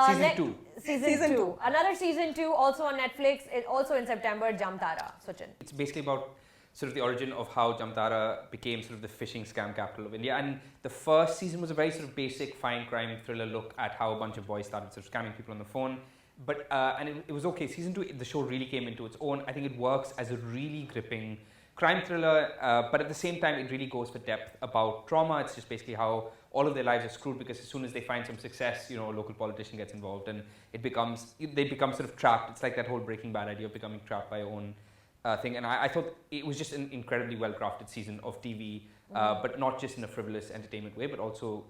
Season 2. Season 2. Another season 2 also on Netflix, also in September, Jamtara, Suchin. It's basically about sort of the origin of how Jamtara became sort of the fishing scam capital of India. And the first season was a very sort of basic fine crime thriller look at how a bunch of boys started sort of scamming people on the phone. But it was okay. Season 2, the show really came into its own. I think it works as a really gripping crime thriller, but at the same time, it really goes for depth about trauma. It's just basically how all of their lives are screwed, because as soon as they find some success, a local politician gets involved and they become sort of trapped. It's like that whole Breaking Bad idea of becoming trapped by your own thing. And I thought it was just an incredibly well-crafted season of TV, but not just in a frivolous entertainment way, but also,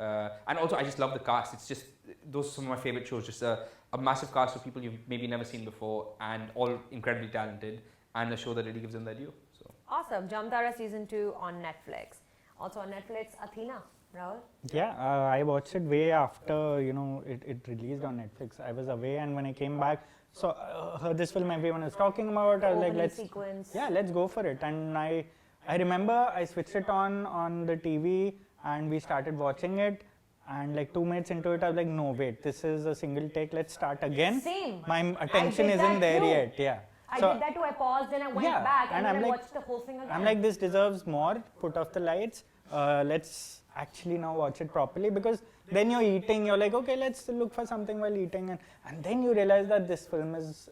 and also I just love the cast. It's just, those are some of my favorite shows, just a massive cast of people you've maybe never seen before, and all incredibly talented, and a show that really gives them their due. So. Awesome. Jamtara season 2 on Netflix. Also on Netflix, Athena. Rahul? Yeah, I watched it way after, it released on Netflix. I was away, and when I came back, so heard this film everyone was talking about. I was like, let's go for it. And I remember I switched it on the TV, and we started watching it. And like 2 minutes into it, I was like, no, wait, this is a single take. Let's start again. Same. My attention isn't there yet. Yeah. I did that too. I paused and I went back and then I watched the whole thing again. I'm like, this deserves more. Put off the lights. Let's actually now watch it properly, because then you're eating. You're like, okay, let's look for something while eating, and then you realize that this film is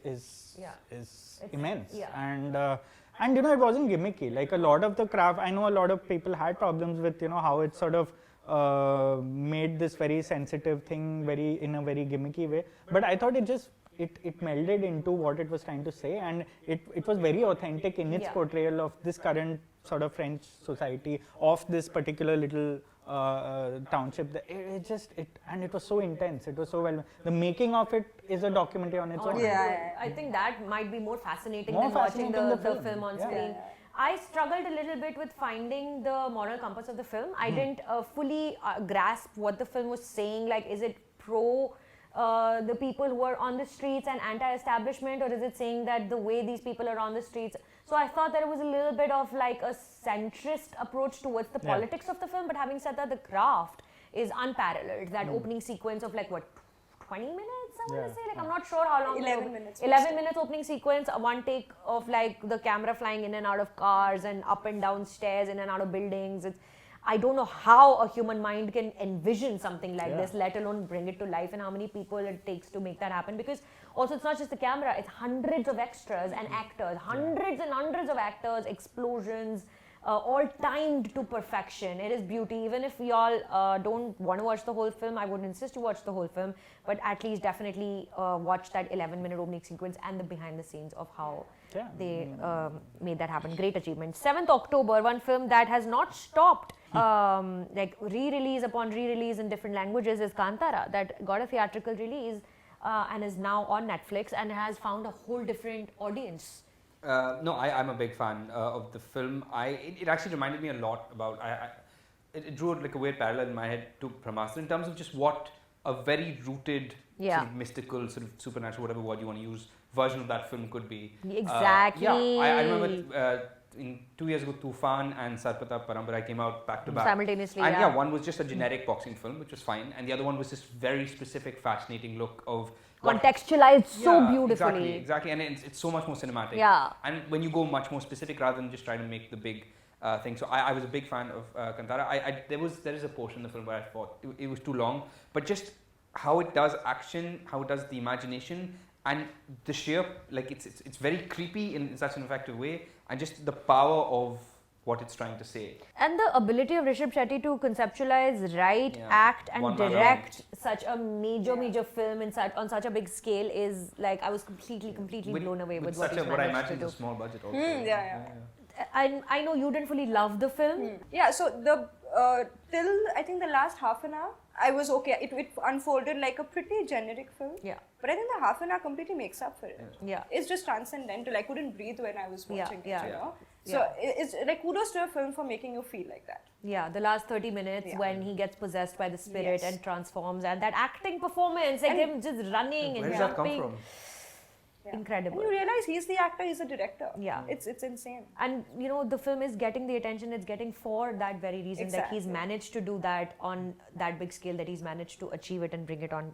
immense. Yeah. And it wasn't gimmicky. Like a lot of the craft, I know a lot of people had problems with how it sort of made this very sensitive thing in a very gimmicky way. But I thought it melded into what it was trying to say, and it was very authentic in its portrayal of this current sort of French society, of this particular little township. It was so intense. It was so well. The making of it is a documentary on its own. Yeah. I think that might be more fascinating More than watching fascinating the the film on Yeah. screen. I struggled a little bit with finding the moral compass of the film. I didn't fully grasp what the film was saying. Like, is it pro the people who are on the streets and anti-establishment, or is it saying that the way these people are on the streets? So I thought that it was a little bit of like a centrist approach towards the politics of the film. But having said that, the craft is unparalleled. That opening sequence of 20 minutes, I want to say. Like, I'm not sure how long. 11 minutes. 11 minutes opening sequence, one take of the camera flying in and out of cars and up and down stairs, in and out of buildings. I don't know how a human mind can envision something like this, let alone bring it to life, and how many people it takes to make that happen. Because also, it's not just the camera, it's hundreds of extras and actors, hundreds and hundreds of actors, explosions, all timed to perfection. It is beauty. Even if we all don't want to watch the whole film, I would insist you watch the whole film, but at least definitely watch that 11-minute opening sequence and the behind the scenes of how they made that happen. Great achievement. 7th October, one film that has not stopped re-release upon re-release in different languages is Kantara, that got a theatrical release and is now on Netflix and has found a whole different audience. No, I'm a big fan of the film. It actually reminded me a lot about. It drew like a weird parallel in my head to Brahmastra in terms of just what a very rooted, sort of mystical, sort of supernatural, whatever word you want to use, version of that film could be. Exactly. I remember in 2 years ago, Tufan and Sarpata Parampara came out back to back. Simultaneously, and one was just a generic boxing film, which was fine, and the other one was this very specific, fascinating look of contextualized so beautifully. Exactly, and it's so much more cinematic. Yeah. And when you go much more specific rather than just trying to make the big thing. So I was a big fan of Kantara. There is a portion in the film where I thought it was too long, but just how it does action, how it does the imagination, and the sheer, like it's very creepy in such an effective way, and just the power of what it's trying to say. And the ability of Rishabh Shetty to conceptualize, write, act, and direct such a major film on such a big scale is like, I was completely blown away with what he's managed to do. What I imagine is a small budget also. I know you didn't fully love the film. Yeah, so the till I think the last half an hour, I was okay. It unfolded like a pretty generic film. Yeah. But I think the half an hour completely makes up for it. Yeah. It's just transcendental. I couldn't breathe when I was watching it, you know? Yeah. So it's like kudos to a film for making you feel like that. Yeah, the last 30 minutes when he gets possessed by the spirit and transforms, and that acting performance, like him just running and Where does that come from? Incredible. And you realize he's the actor, he's the director. Yeah. It's insane. And you know, the film is getting the attention it's getting for that very reason, that he's managed to do that on that big scale, that he's managed to achieve it and bring it on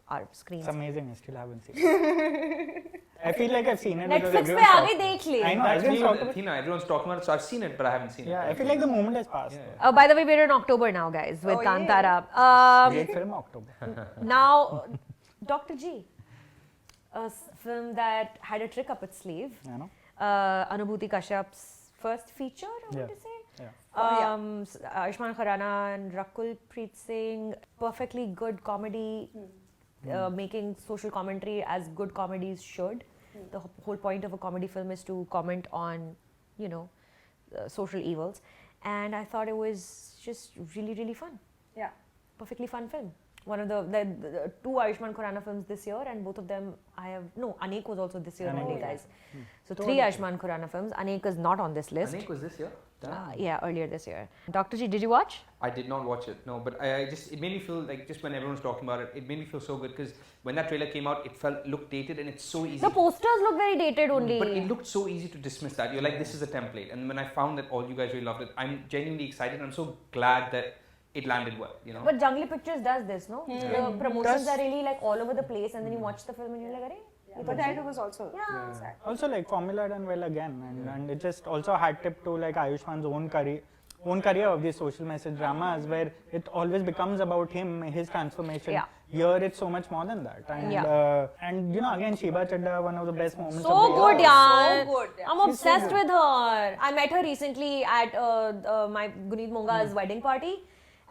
our screens. It's amazing, I still haven't seen it. I feel like I've seen it. Netflix pe aage dekh le. I know, everyone's talking about it, so I've seen it, but I haven't seen it. Yeah, I feel like the moment has passed. By the way, we're in October now, guys, with Kantara. Great film, October. Now, Dr. G, a film that had a trick up its sleeve. I know. Anubhuti Kashyap's first feature, I want to say. Ayushmann Khurrana and Rakul Preet Singh, perfectly good comedy, making social commentary as good comedies should. The whole point of a comedy film is to comment on, you know, social evils. And I thought it was just really fun. Yeah. Perfectly fun film. One of the two Ayushmann Khurrana films this year, and both of them Anek was also this year only, guys. So 3 Ayushmann Khurrana films. Anek is not on this list. Anek was this year? Yeah, earlier this year. Dr. G, did you watch? I did not watch it, no, but it made me feel like, just when everyone was talking about it, it made me feel so good, because when that trailer came out, it looked dated, and it's so easy. The posters look very dated only. But it looked so easy to dismiss that. You're like, this is a template. And when I found that all you guys really loved it, I'm genuinely excited. I'm so glad that it landed well, you know. But Jungly Pictures does this, no? The promotions are really like all over the place, and then you watch the film and you're like, "Arey." But that was also also like formula done well again, and it just also a hat tip to like Ayushmann's own career of these social message dramas, where it always becomes about him, his transformation. Here it's so much more than that, and you know, again, Sheba Chaddha, one of the best moments. So good, yeah. So good. I'm obsessed with her. I met her recently at my Guneet Monga's wedding party.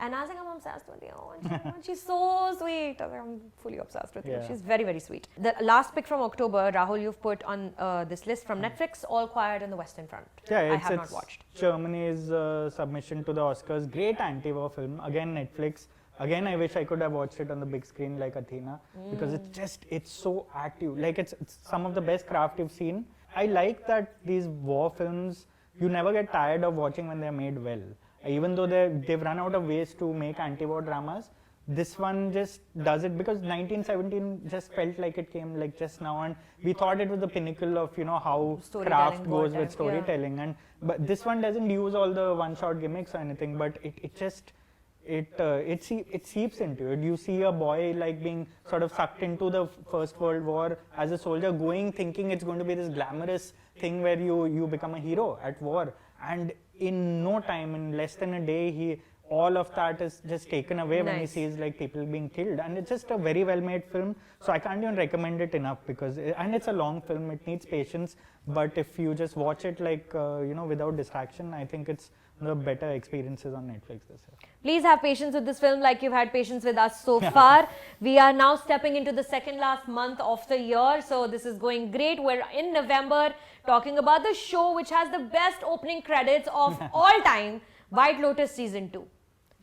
And I was like, I'm obsessed with you. And she's so sweet. I was like, I'm fully obsessed with you. She's very sweet. The last pick from October, Rahul, you've put on this list from Netflix, All Quiet on the Western Front. Yeah, I have not watched. Germany's submission to the Oscars. Great anti-war film. Again, Netflix. Again, I wish I could have watched it on the big screen like Athena, because it's so active. Like, it's some of the best craft you've seen. I like that these war films, you never get tired of watching when they're made well. Even though they've run out of ways to make anti-war dramas, this one just does it, because 1917 just felt like it came like just now, and we thought it was the pinnacle of, you know, how craft goes with storytelling. And but this one doesn't use all the one-shot gimmicks or anything, but it seeps into it. You see a boy like being sort of sucked into the First World War as a soldier, thinking it's going to be this glamorous thing where you become a hero at war, and in no time, in less than a day, all of that is just taken away when he sees like people being killed. And it's just a very well made film, so I can't even recommend it enough, because and it's a long film, it needs patience, but if you just watch it like you know, without distraction, I think it's the better experiences on Netflix this year. Please have patience with this film like you've had patience with us so far. We are now stepping into the second last month of the year, so this is going great. We're in November, talking about the show which has the best opening credits of all time, White Lotus Season 2.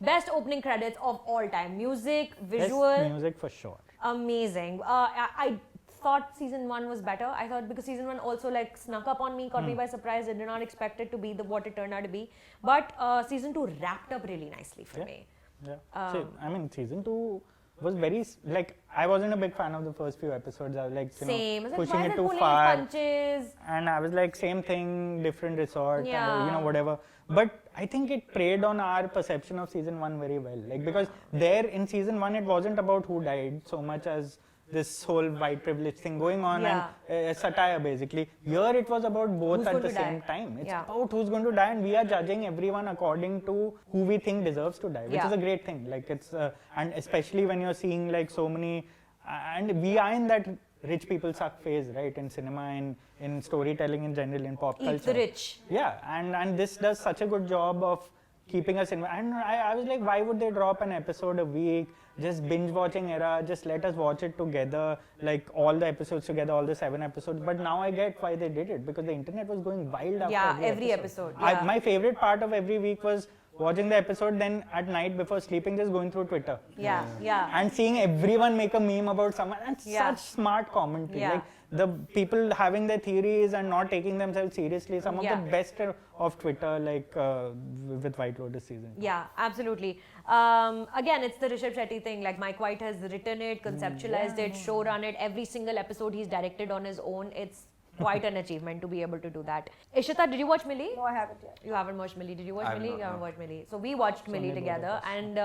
Best opening credits of all time. Music, visual. Best music for sure. Amazing. I thought Season 1 was better. I thought, because Season 1 also like snuck up on me, caught me by surprise. I did not expect it to be what it turned out to be. But Season 2 wrapped up really nicely for me. Yeah. So, I mean, Season 2 was very, like, I wasn't a big fan of the first few episodes. I was like, you know, pushing it too far. Punches? And I was like, same thing, different resort, and, you know, whatever. But I think it preyed on our perception of Season 1 very well. Like, because there in Season 1, it wasn't about who died so much as this whole white privilege thing going on and satire basically. Here it was about both at the same time. It's about who's going to die, and we are judging everyone according to who we think deserves to die, which is a great thing. Like it's and especially when you're seeing like so many, and we are in that rich people suck phase, right? In cinema, in storytelling in general, in pop culture. Eat the rich. Yeah, and this does such a good job of keeping us in. And I was like, why would they drop an episode a week? Just binge watching era, just let us watch it together, like all the episodes together, all the 7 episodes. But now I get why they did it, because the internet was going wild after every episode. My favorite part of every week was watching the episode, then at night before sleeping, just going through Twitter. And seeing everyone make a meme about someone, and such smart commentary. Like the people having their theories and not taking themselves seriously, some of the best of Twitter, like with White Lotus season. Yeah, absolutely. Again, it's the Rishabh Shetty thing. Like Mike White has written it, conceptualized it, showrun it. Every single episode he's directed on his own. It's quite an achievement to be able to do that. Ishita, did you watch Mili? No, I haven't yet. You haven't watched Mili. Did you watch Mili? You haven't watched Mili. So we watched Mili together, and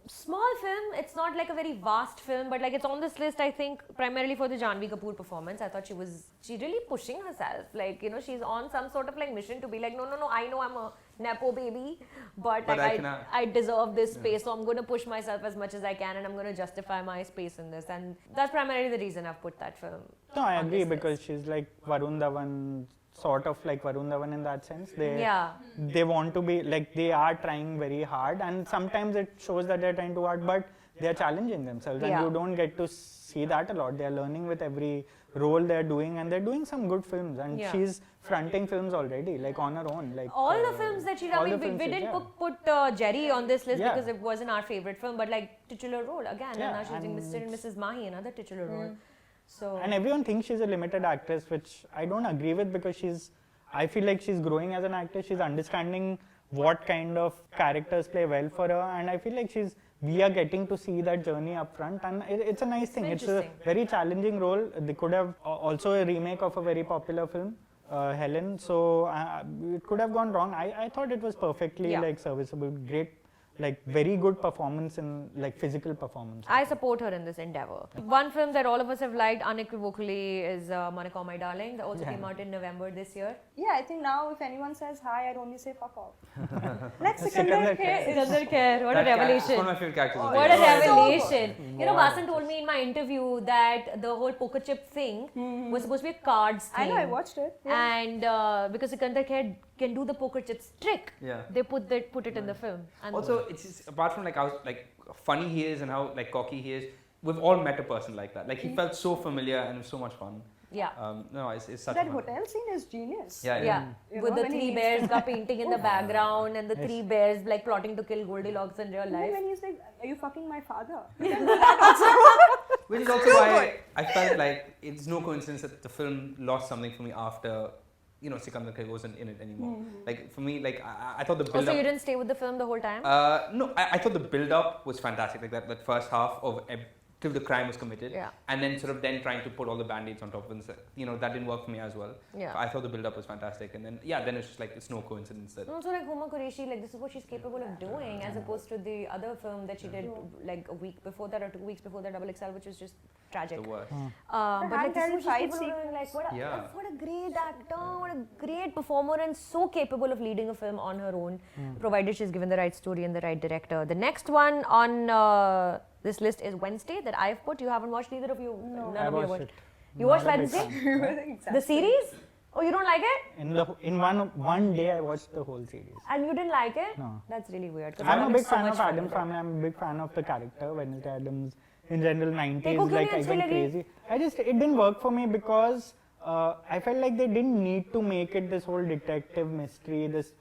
small film. It's not like a very vast film, but like it's on this list, I think, primarily for the Janhvi Kapoor performance. I thought she really pushing herself. Like, you know, she's on some sort of like mission to be like, no, I know I'm a Nepo baby, but like I deserve this space, so I'm going to push myself as much as I can, and I'm going to justify my space in this. And that's primarily the reason I've put that film. No, I agree, because she's like Varun Dhawan, sort of like Varun Dhawan in that sense. They want to be like, they are trying very hard, and sometimes it shows that they're trying too hard, but they're challenging themselves, and you don't get to see that a lot. They're learning with every role they're doing, and they're doing some good films, and she's fronting films already, like on her own. Like all the films that she did, we didn't put Jerry on this list because it wasn't our favorite film, but like titular role again, and now she's doing Mr. and Mrs. Mahi, another titular role. So and everyone thinks she's a limited actress, which I don't agree with, because I feel like she's growing as an actress. She's understanding what kind of characters play well for her, and I feel like we are getting to see that journey up front, and it's a nice thing. It's a very challenging role. They could have also a remake of a very popular film, Helen, so it could have gone wrong. I thought it was perfectly like serviceable, great, like very good performance in like physical performance. I support her in this endeavor. One film that all of us have liked unequivocally is Monaco My Darling, that also came out in November this year. Yeah, I think now if anyone says hi, I'd only say fuck off. Let's Sikandar Khair. What a revelation. One of my favorite characters. What a revelation. You know, Vasan told me in my interview that the whole poker chip thing was supposed to be a cards thing. I know, I watched it. Yeah. And because Sikandar Khair can do the poker chips trick, they put it in the film. And also, it's just, apart from like how like funny he is and how like cocky he is, we've all met a person like that. Like he felt so familiar and it was so much fun. Yeah. No, it's such that fun. hotel scene is genius. Yeah. With the 3 bears painting in the background, and the 3 bears like plotting to kill Goldilocks in real life. When he's like, are you fucking my father? Which is also why I felt like it's no coincidence that the film lost something for me after, you know, Sikandar Khair wasn't in it anymore. Like for me, like I thought the build-up. Also, you didn't stay with the film the whole time? No, I thought the build-up was fantastic. Like that first half of till the crime was committed, and then sort of then trying to put all the band-aids on top of it. You know, that didn't work for me as well. Yeah. I thought the build-up was fantastic, and then then it's just like it's no coincidence that. Also, like Huma Qureshi, like this is what she's capable of doing, as opposed to the other film that she did like a week before that or 2 weeks before that, Double XL, which was just tragic. The worst. But like this is what she's capable of doing. Like what a great actor, what a great performer, and so capable of leading a film on her own, provided she's given the right story and the right director. The next one on this list is Wednesday, that I've put. You haven't watched, either of you? No. None of you watched. You watched Wednesday? The series? Oh, you don't like it? In one day I watched the whole series. And you didn't like it? No. That's really weird. I'm a big fan of Addams Family. I'm a big fan of the character Wednesday Addams. In general, 90s, like I went crazy. It didn't work for me because I felt like they didn't need to make it this whole detective mystery, this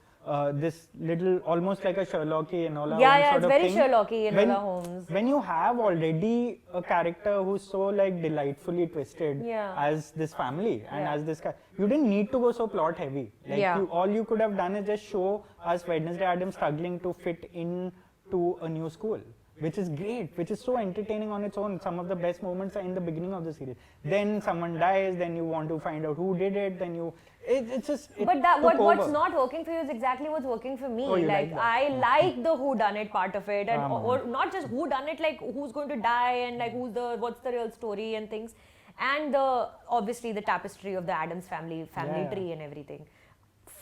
little, almost like a Sherlocky Enola Holmes sort it's of very thing. Sherlocky Enola Holmes. When you have already a character who's so like delightfully twisted as this family and as this guy, you didn't need to go so plot heavy. Like all you could have done is just show us Wednesday Addams struggling to fit into a new school. which is great, which is so entertaining on its own. Some of the best moments are in the beginning of the series. Then someone dies, then you want to find out who did it, then it's just. But what's not working for you is exactly what's working for me. Oh, like I like the whodunit part of it, and or not just whodunit, like who's going to die and like what's the real story and things, and obviously the tapestry of the Addams family tree and everything.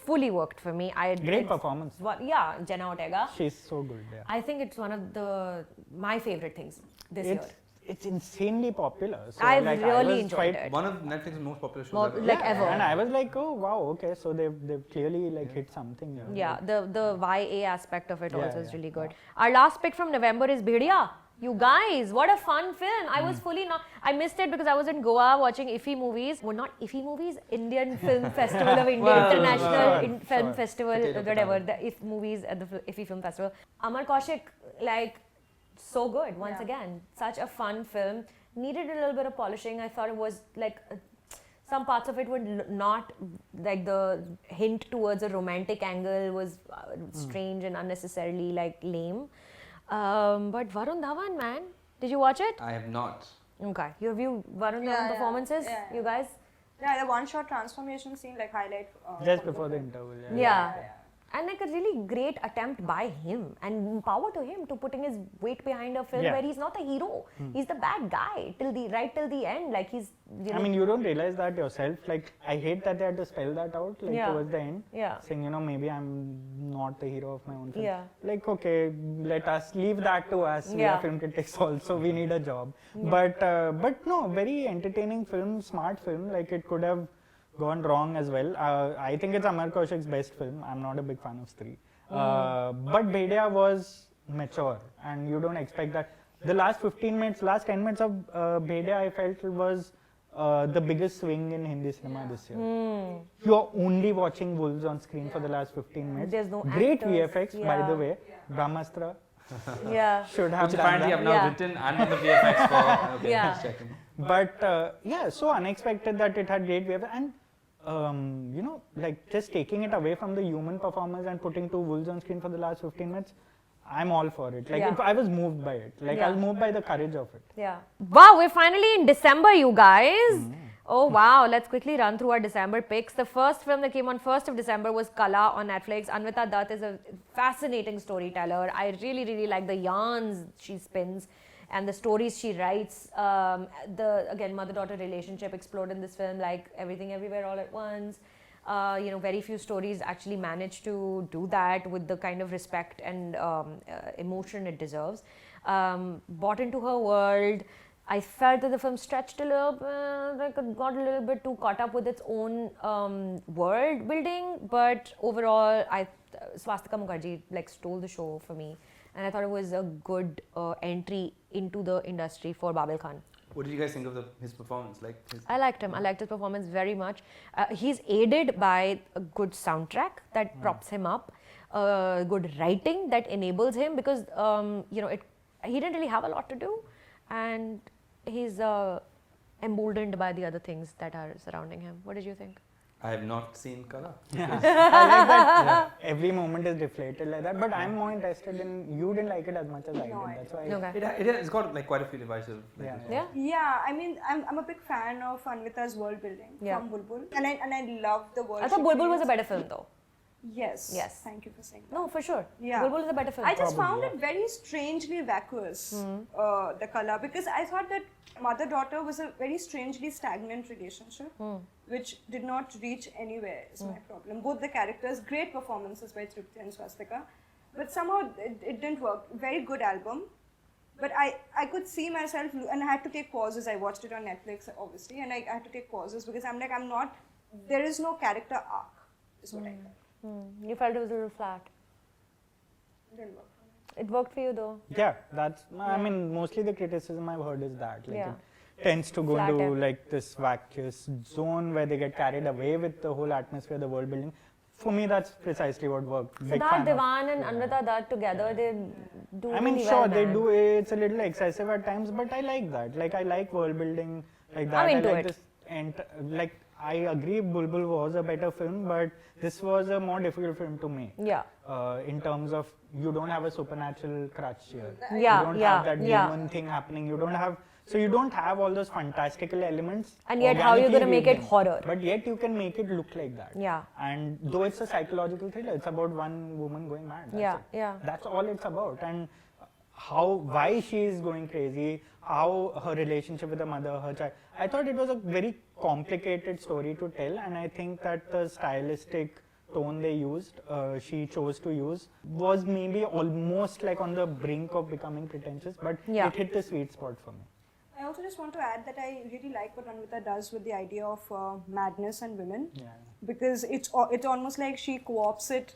Fully worked for me. Great performance. Jenna Ortega. She's so good. Yeah. I think it's one of my favorite things this year. It's insanely popular. So I really enjoyed it. One of Netflix's most popular shows ever. And I was like, oh wow, okay, so they've clearly hit something. Yeah, the YA aspect of it also is really good. Our last pick from November is Bhediya. You guys, what a fun film. I was I missed it because I was in Goa watching IFFI movies. Well, not IFFI movies, Indian Film Festival of India, International Film Festival, whatever, the IFFI movies at the IFFI Film Festival. Amar Kaushik, so good once again. Such a fun film. Needed a little bit of polishing. I thought it was some parts of it were not the hint towards a romantic angle was strange and unnecessarily lame. But Varun Dhawan, man, did you watch it? I have not. Okay, you review Varun Dhawan performances, you guys? Yeah, the one-shot transformation scene, highlight. Just before the interval. Yeah. And a really great attempt by him, and power to him to putting his weight behind a film where he's not the hero, he's the bad guy till the end. He's. I mean, you don't realize that yourself. I hate that they had to spell that out towards the end, saying maybe I'm not the hero of my own film. Yeah. Okay, let us leave that to us. We are film critics also. We need a job. Yeah. But no, very entertaining film, smart film. It could have gone wrong as well. I think it's Amar Kaushik's best film. I'm not a big fan of Stree. But Bhediya was mature, and you don't expect that. The last 10 minutes of Bhediya, I felt was the biggest swing in Hindi cinema this year. You're only watching wolves on screen for the last 15 minutes. There's no great actors. VFX, by the way. Brahmastra. Should have which apparently I've now written and the VFX for. Okay, just checking. But so unexpected that it had great VFX. And just taking it away from the human performers and putting two wolves on screen for the last 15 minutes, I'm all for it. I was moved by it. I was moved by the courage of it. Yeah. Wow, we're finally in December, you guys. Oh wow, let's quickly run through our December picks. The first film that came on 1st of December was Qala on Netflix. Anvita Dutt is a fascinating storyteller. I really, really like the yarns she spins and the stories she writes. The mother-daughter relationship explored in this film, like Everything Everywhere All at Once. Very few stories actually manage to do that with the kind of respect and emotion it deserves. Bought into her world. I felt that the film stretched a little bit, got a little bit too caught up with its own world building, but overall, Swastika Mukherjee stole the show for me. And I thought it was a good entry into the industry for Babel Khan. What did you guys think of his performance? I liked him. I liked his performance very much. He's aided by a good soundtrack that props him up, good writing that enables him because he didn't really have a lot to do, and he's emboldened by the other things that are surrounding him. What did you think? I have not seen Qala. I like that every moment is deflated like that, but I'm more interested in, you didn't like it as much as I did. That's why. It's got quite a few divisive. Yeah, I mean, I'm a big fan of Anvita's world building from Bulbul, and I love the world. I thought Bulbul was a better film though. Yes. Thank you for saying that. No, for sure. Yeah. Bulbul is a better film. I just found it very strangely vacuous, the Qala, because I thought that mother-daughter was a very strangely stagnant relationship, which did not reach anywhere, is my problem. Both the characters, great performances by Tripti and Swastika, but somehow it didn't work. Very good album, but I could see myself, and I had to take pauses. I watched it on Netflix, obviously, and I had to take pauses because there is no character arc, is what I felt. You felt it was a little flat. It didn't work. It worked for you though. Yeah, I mean, mostly the criticism I've heard is that it tends to go into this vacuous zone where they get carried away with the whole atmosphere, the world building. For me, that's precisely what worked. Siddharth Devan and Anvita Dutt together, they do really well, they do. It's a little excessive at times, but I like that. I like world building like that. I'm into I like it. this I agree Bulbul was a better film, but this was a more difficult film to make. Yeah. In terms of, you don't have a supernatural crutch here. Yeah, You don't yeah, have that demon thing happening. You don't have all those fantastical elements. And yet how you're going to make it horror. But yet you can make it look like that. Yeah. And though it's a psychological thriller, it's about one woman going mad. That's it. That's all it's about. And why she is going crazy, how her relationship with the mother, her child. I thought it was a very complicated story to tell, and I think that the stylistic tone she chose to use, was maybe almost like on the brink of becoming pretentious, but it hit the sweet spot for me. I also just want to add that I really like what Anvita does with the idea of madness and women, because it's almost like she co-opts it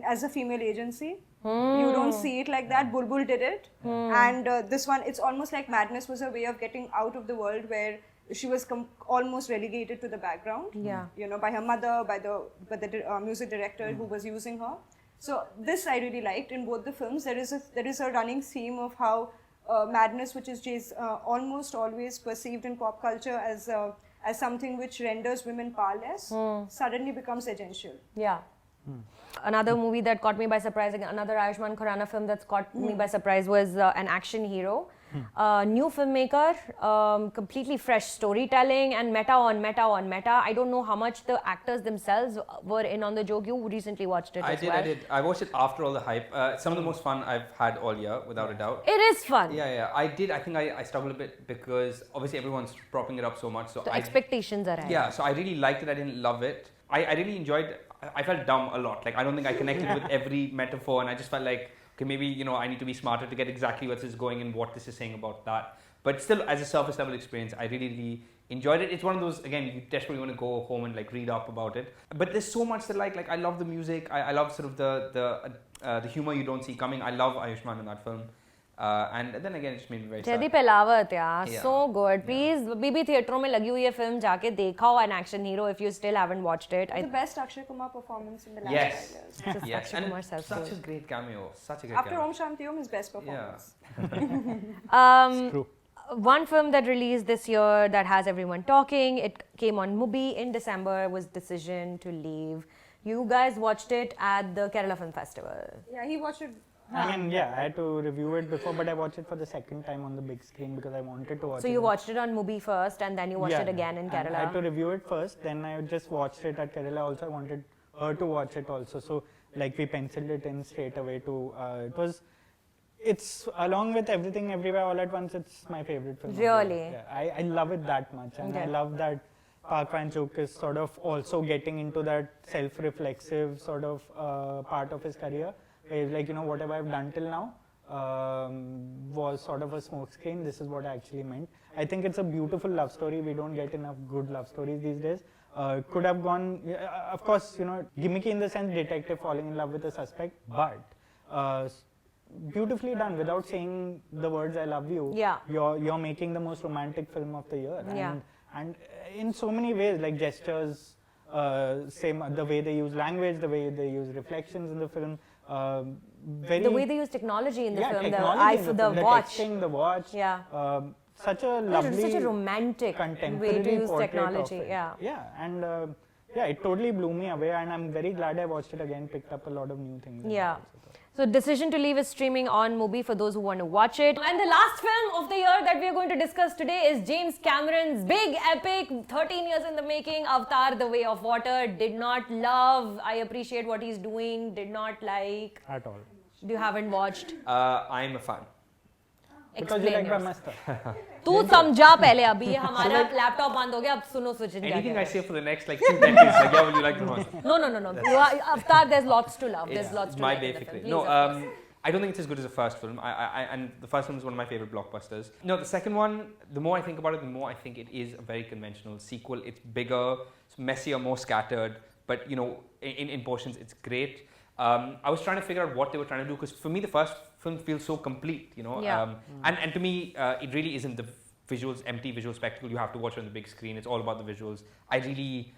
as a female agency. You don't see it like that. Bulbul did it, and this one, it's almost like madness was a way of getting out of the world where she was almost relegated to the background. You know, by her mother, by the music director who was using her. So this I really liked in both the films. There is a running theme of how madness, which is almost always perceived in pop culture as something which renders women powerless, suddenly becomes essential. Yeah. Another movie that caught me by surprise, another Ayushmann Khurrana film that's caught me by surprise was an action hero. New filmmaker, completely fresh storytelling and meta on meta on meta. I don't know how much the actors themselves were in on the joke. You recently watched it I did. I watched it after all the hype. Some of the most fun I've had all year, without a doubt. It is fun. Yeah. I think I struggled a bit because obviously everyone's propping it up so much. So the expectations are high. Yeah, so I really liked it. I didn't love it. I really enjoyed. I felt dumb a lot. Like, I don't think I connected with every metaphor, and I just felt like, okay, maybe, I need to be smarter to get exactly where this is going and what this is saying about that. But still, as a surface level experience, I really, really enjoyed it. It's one of those, again, you desperately want to go home and read up about it. But there's so much that like I love the music. I love sort of the humor you don't see coming. I love Ayushmann in that film. And then again, it just made me very sad. Jaideep Elawat, so good. Please, BB theatre mein lagi hui hai film, jaake dekhao an action hero if you still haven't watched it. The best Akshay Kumar performance in the last 5 years. Yes, and such a great cameo. After Om Shanti Om, his best performance. True. One film that released this year that has everyone talking, it came on Mubi in December, was Decision to Leave. You guys watched it at the Kerala Film Festival. Yeah, he watched it. I mean, I had to review it before, but I watched it for the second time on the big screen because I wanted to watch it. So you watched it on Mubi first and then you watched it again in Kerala? I had to review it first, then I just watched it at Kerala also. I wanted her to watch it also. So we penciled it in straight away to, it's along with Everything Everywhere All at Once, it's my favorite film. Really? I love it that much, and I love that Park Chan-wook is sort of also getting into that self-reflexive sort of part of his career. Whatever I've done till now was sort of a smokescreen. This is what I actually meant. I think it's a beautiful love story. We don't get enough good love stories these days. Could have gone, of course, gimmicky in the sense detective falling in love with a suspect, but beautifully done without saying the words "I love you." Yeah. You're making the most romantic film of the year. And in so many ways, like gestures, the way they use language, the way they use reflections in the film. The way they use technology in the film, the watch. The watch. Yeah. Such a lovely, such a romantic way to use technology. And it totally blew me away, and I'm very glad I watched it again, picked up a lot of new things. Yeah. So Decision to Leave is streaming on Mubi for those who want to watch it. And the last film of the year that we are going to discuss today is James Cameron's big epic, 13 years in the making, Avatar: The Way of Water. Did not love. I appreciate what he's doing. Did not like. At all. You haven't watched? I'm a fan. Because you like Brahmastra. तू समझा पहले अभी ये हमारा laptop बंद हो गया अब सुनो Suchin Anything I say for the next 2 decades, yeah, will you like the most? No. Avatar, there's lots to love. There's lots to my like. Basically. No, I don't think it's as good as the first film. And the first film is one of my favorite blockbusters. No, the second one, the more I think about it, the more I think it is a very conventional sequel. It's bigger, it's messier, more scattered, but in portions, it's great. I was trying to figure out what they were trying to do, because for me the first film feels so complete, and to me it really isn't the visuals, empty visual spectacle. You have to watch it on the big screen. It's all about the visuals. I really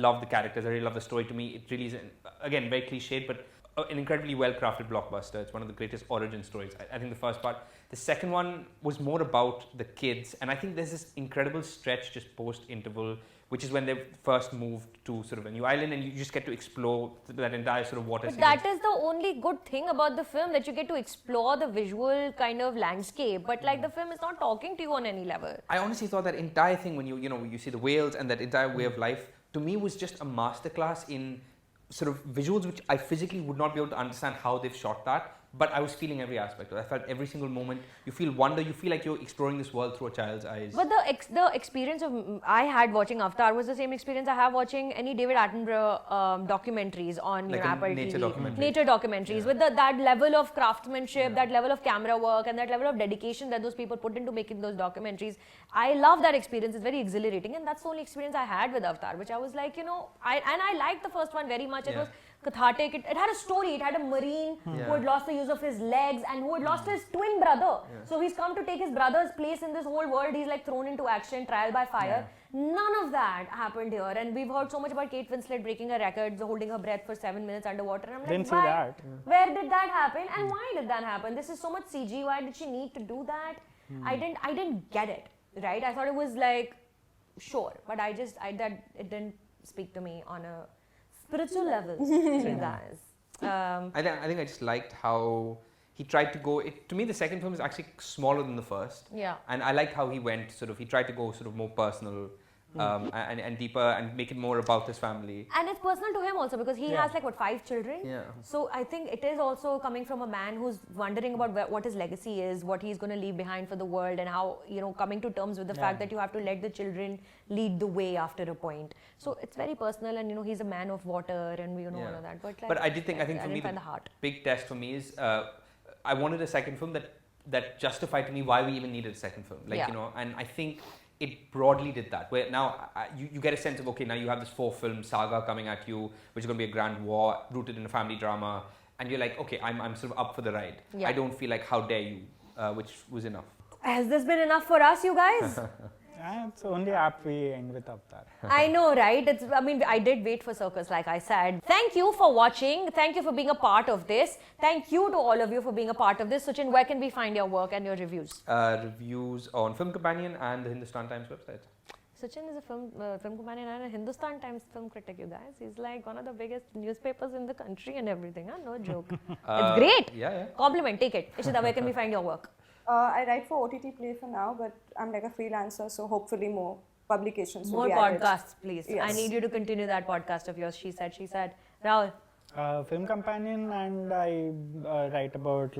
love the characters. I really love the story. To me it really is, again, very cliched, but an incredibly well crafted blockbuster. It's one of the greatest origin stories. I think the first part. The second one was more about the kids, and I think there's this incredible stretch just post interval which is when they first moved to sort of a new island, and you just get to explore that entire sort of water. But that is the only good thing about the film, that you get to explore the visual kind of landscape. But like the film is not talking to you on any level. I honestly thought that entire thing, when you see the whales and that entire way of life, to me was just a masterclass in sort of visuals, which I physically would not be able to understand how they've shot that. But I was feeling every aspect of it. I felt every single moment. You feel wonder. You feel like you're exploring this world through a child's eyes. But the experience I had watching Avatar was the same experience I have watching any David Attenborough documentaries on Like Apple nature TV. documentaries. Nature documentaries, with that level of craftsmanship, that level of camera work, and that level of dedication that those people put into making those documentaries. I love that experience. It's very exhilarating, and that's the only experience I had with Avatar, which I was like, I liked the first one very much. It was cathartic. It had a story. It had a marine who had lost the use of his legs and who had lost his twin brother. So he's come to take his brother's place in this whole world. He's like thrown into action, trial by fire. None of that happened here. And we've heard so much about Kate Winslet breaking her records, holding her breath for 7 minutes underwater. And I'm like, Didn't see that. Where did that happen? And why did that happen? This is so much CG. Why did she need to do that? I didn't get it. Right? I thought it was like, sure. But it didn't speak to me on a spiritual level, you guys. I think I just liked how he tried to go. To me, the second film is actually smaller than the first. Yeah. And I liked how he went he tried to go sort of more personal and deeper and make it more about his family. And it's personal to him also, because he has 5 children. Yeah. So I think it is also coming from a man who's wondering about what his legacy is, what he's going to leave behind for the world, and how, coming to terms with the fact that you have to let the children lead the way after a point. So it's very personal, and he's a man of water, and all of that. But I think for me the big test for me is I wanted a second film that justified to me why we even needed a second film. And I think it broadly did that, where now you get a sense of, okay, now you have this 4-film saga coming at you, which is going to be a grand war rooted in a family drama, and you're like, okay, I'm sort of up for the ride. Yeah. I don't feel like, how dare you, which was enough. Has this been enough for us, you guys? It's only apt we end with Avatar. I know, right? I did wait for Circus, like I said. Thank you for watching. Thank you for being a part of this. Thank you to all of you for being a part of this. Suchin, where can we find your work and your reviews? Reviews on Film Companion and the Hindustan Times website. Suchin is a film companion and a Hindustan Times film critic, you guys. He's like one of the biggest newspapers in the country and everything. Huh? No joke. It's great. Yeah. Compliment. Take it. Ishita, where can we find your work? I write for OTT Play for now, but I'm like a freelancer, so hopefully more publications will be More added. podcasts, please. Yes. I need you to continue that podcast of yours. She said. Rahul? Film Companion, and I write about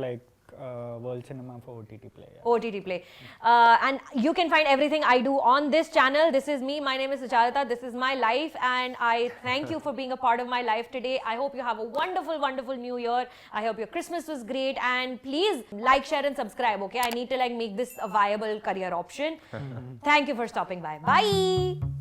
world cinema for OTT Play. Yeah. OTT Play. And you can find everything I do on this channel. This is me. My name is Sucharita. This is my life, and I thank you for being a part of my life today. I hope you have a wonderful, wonderful new year. I hope your Christmas was great, and please like, share and subscribe, okay? I need to make this a viable career option. Thank you for stopping by. Bye!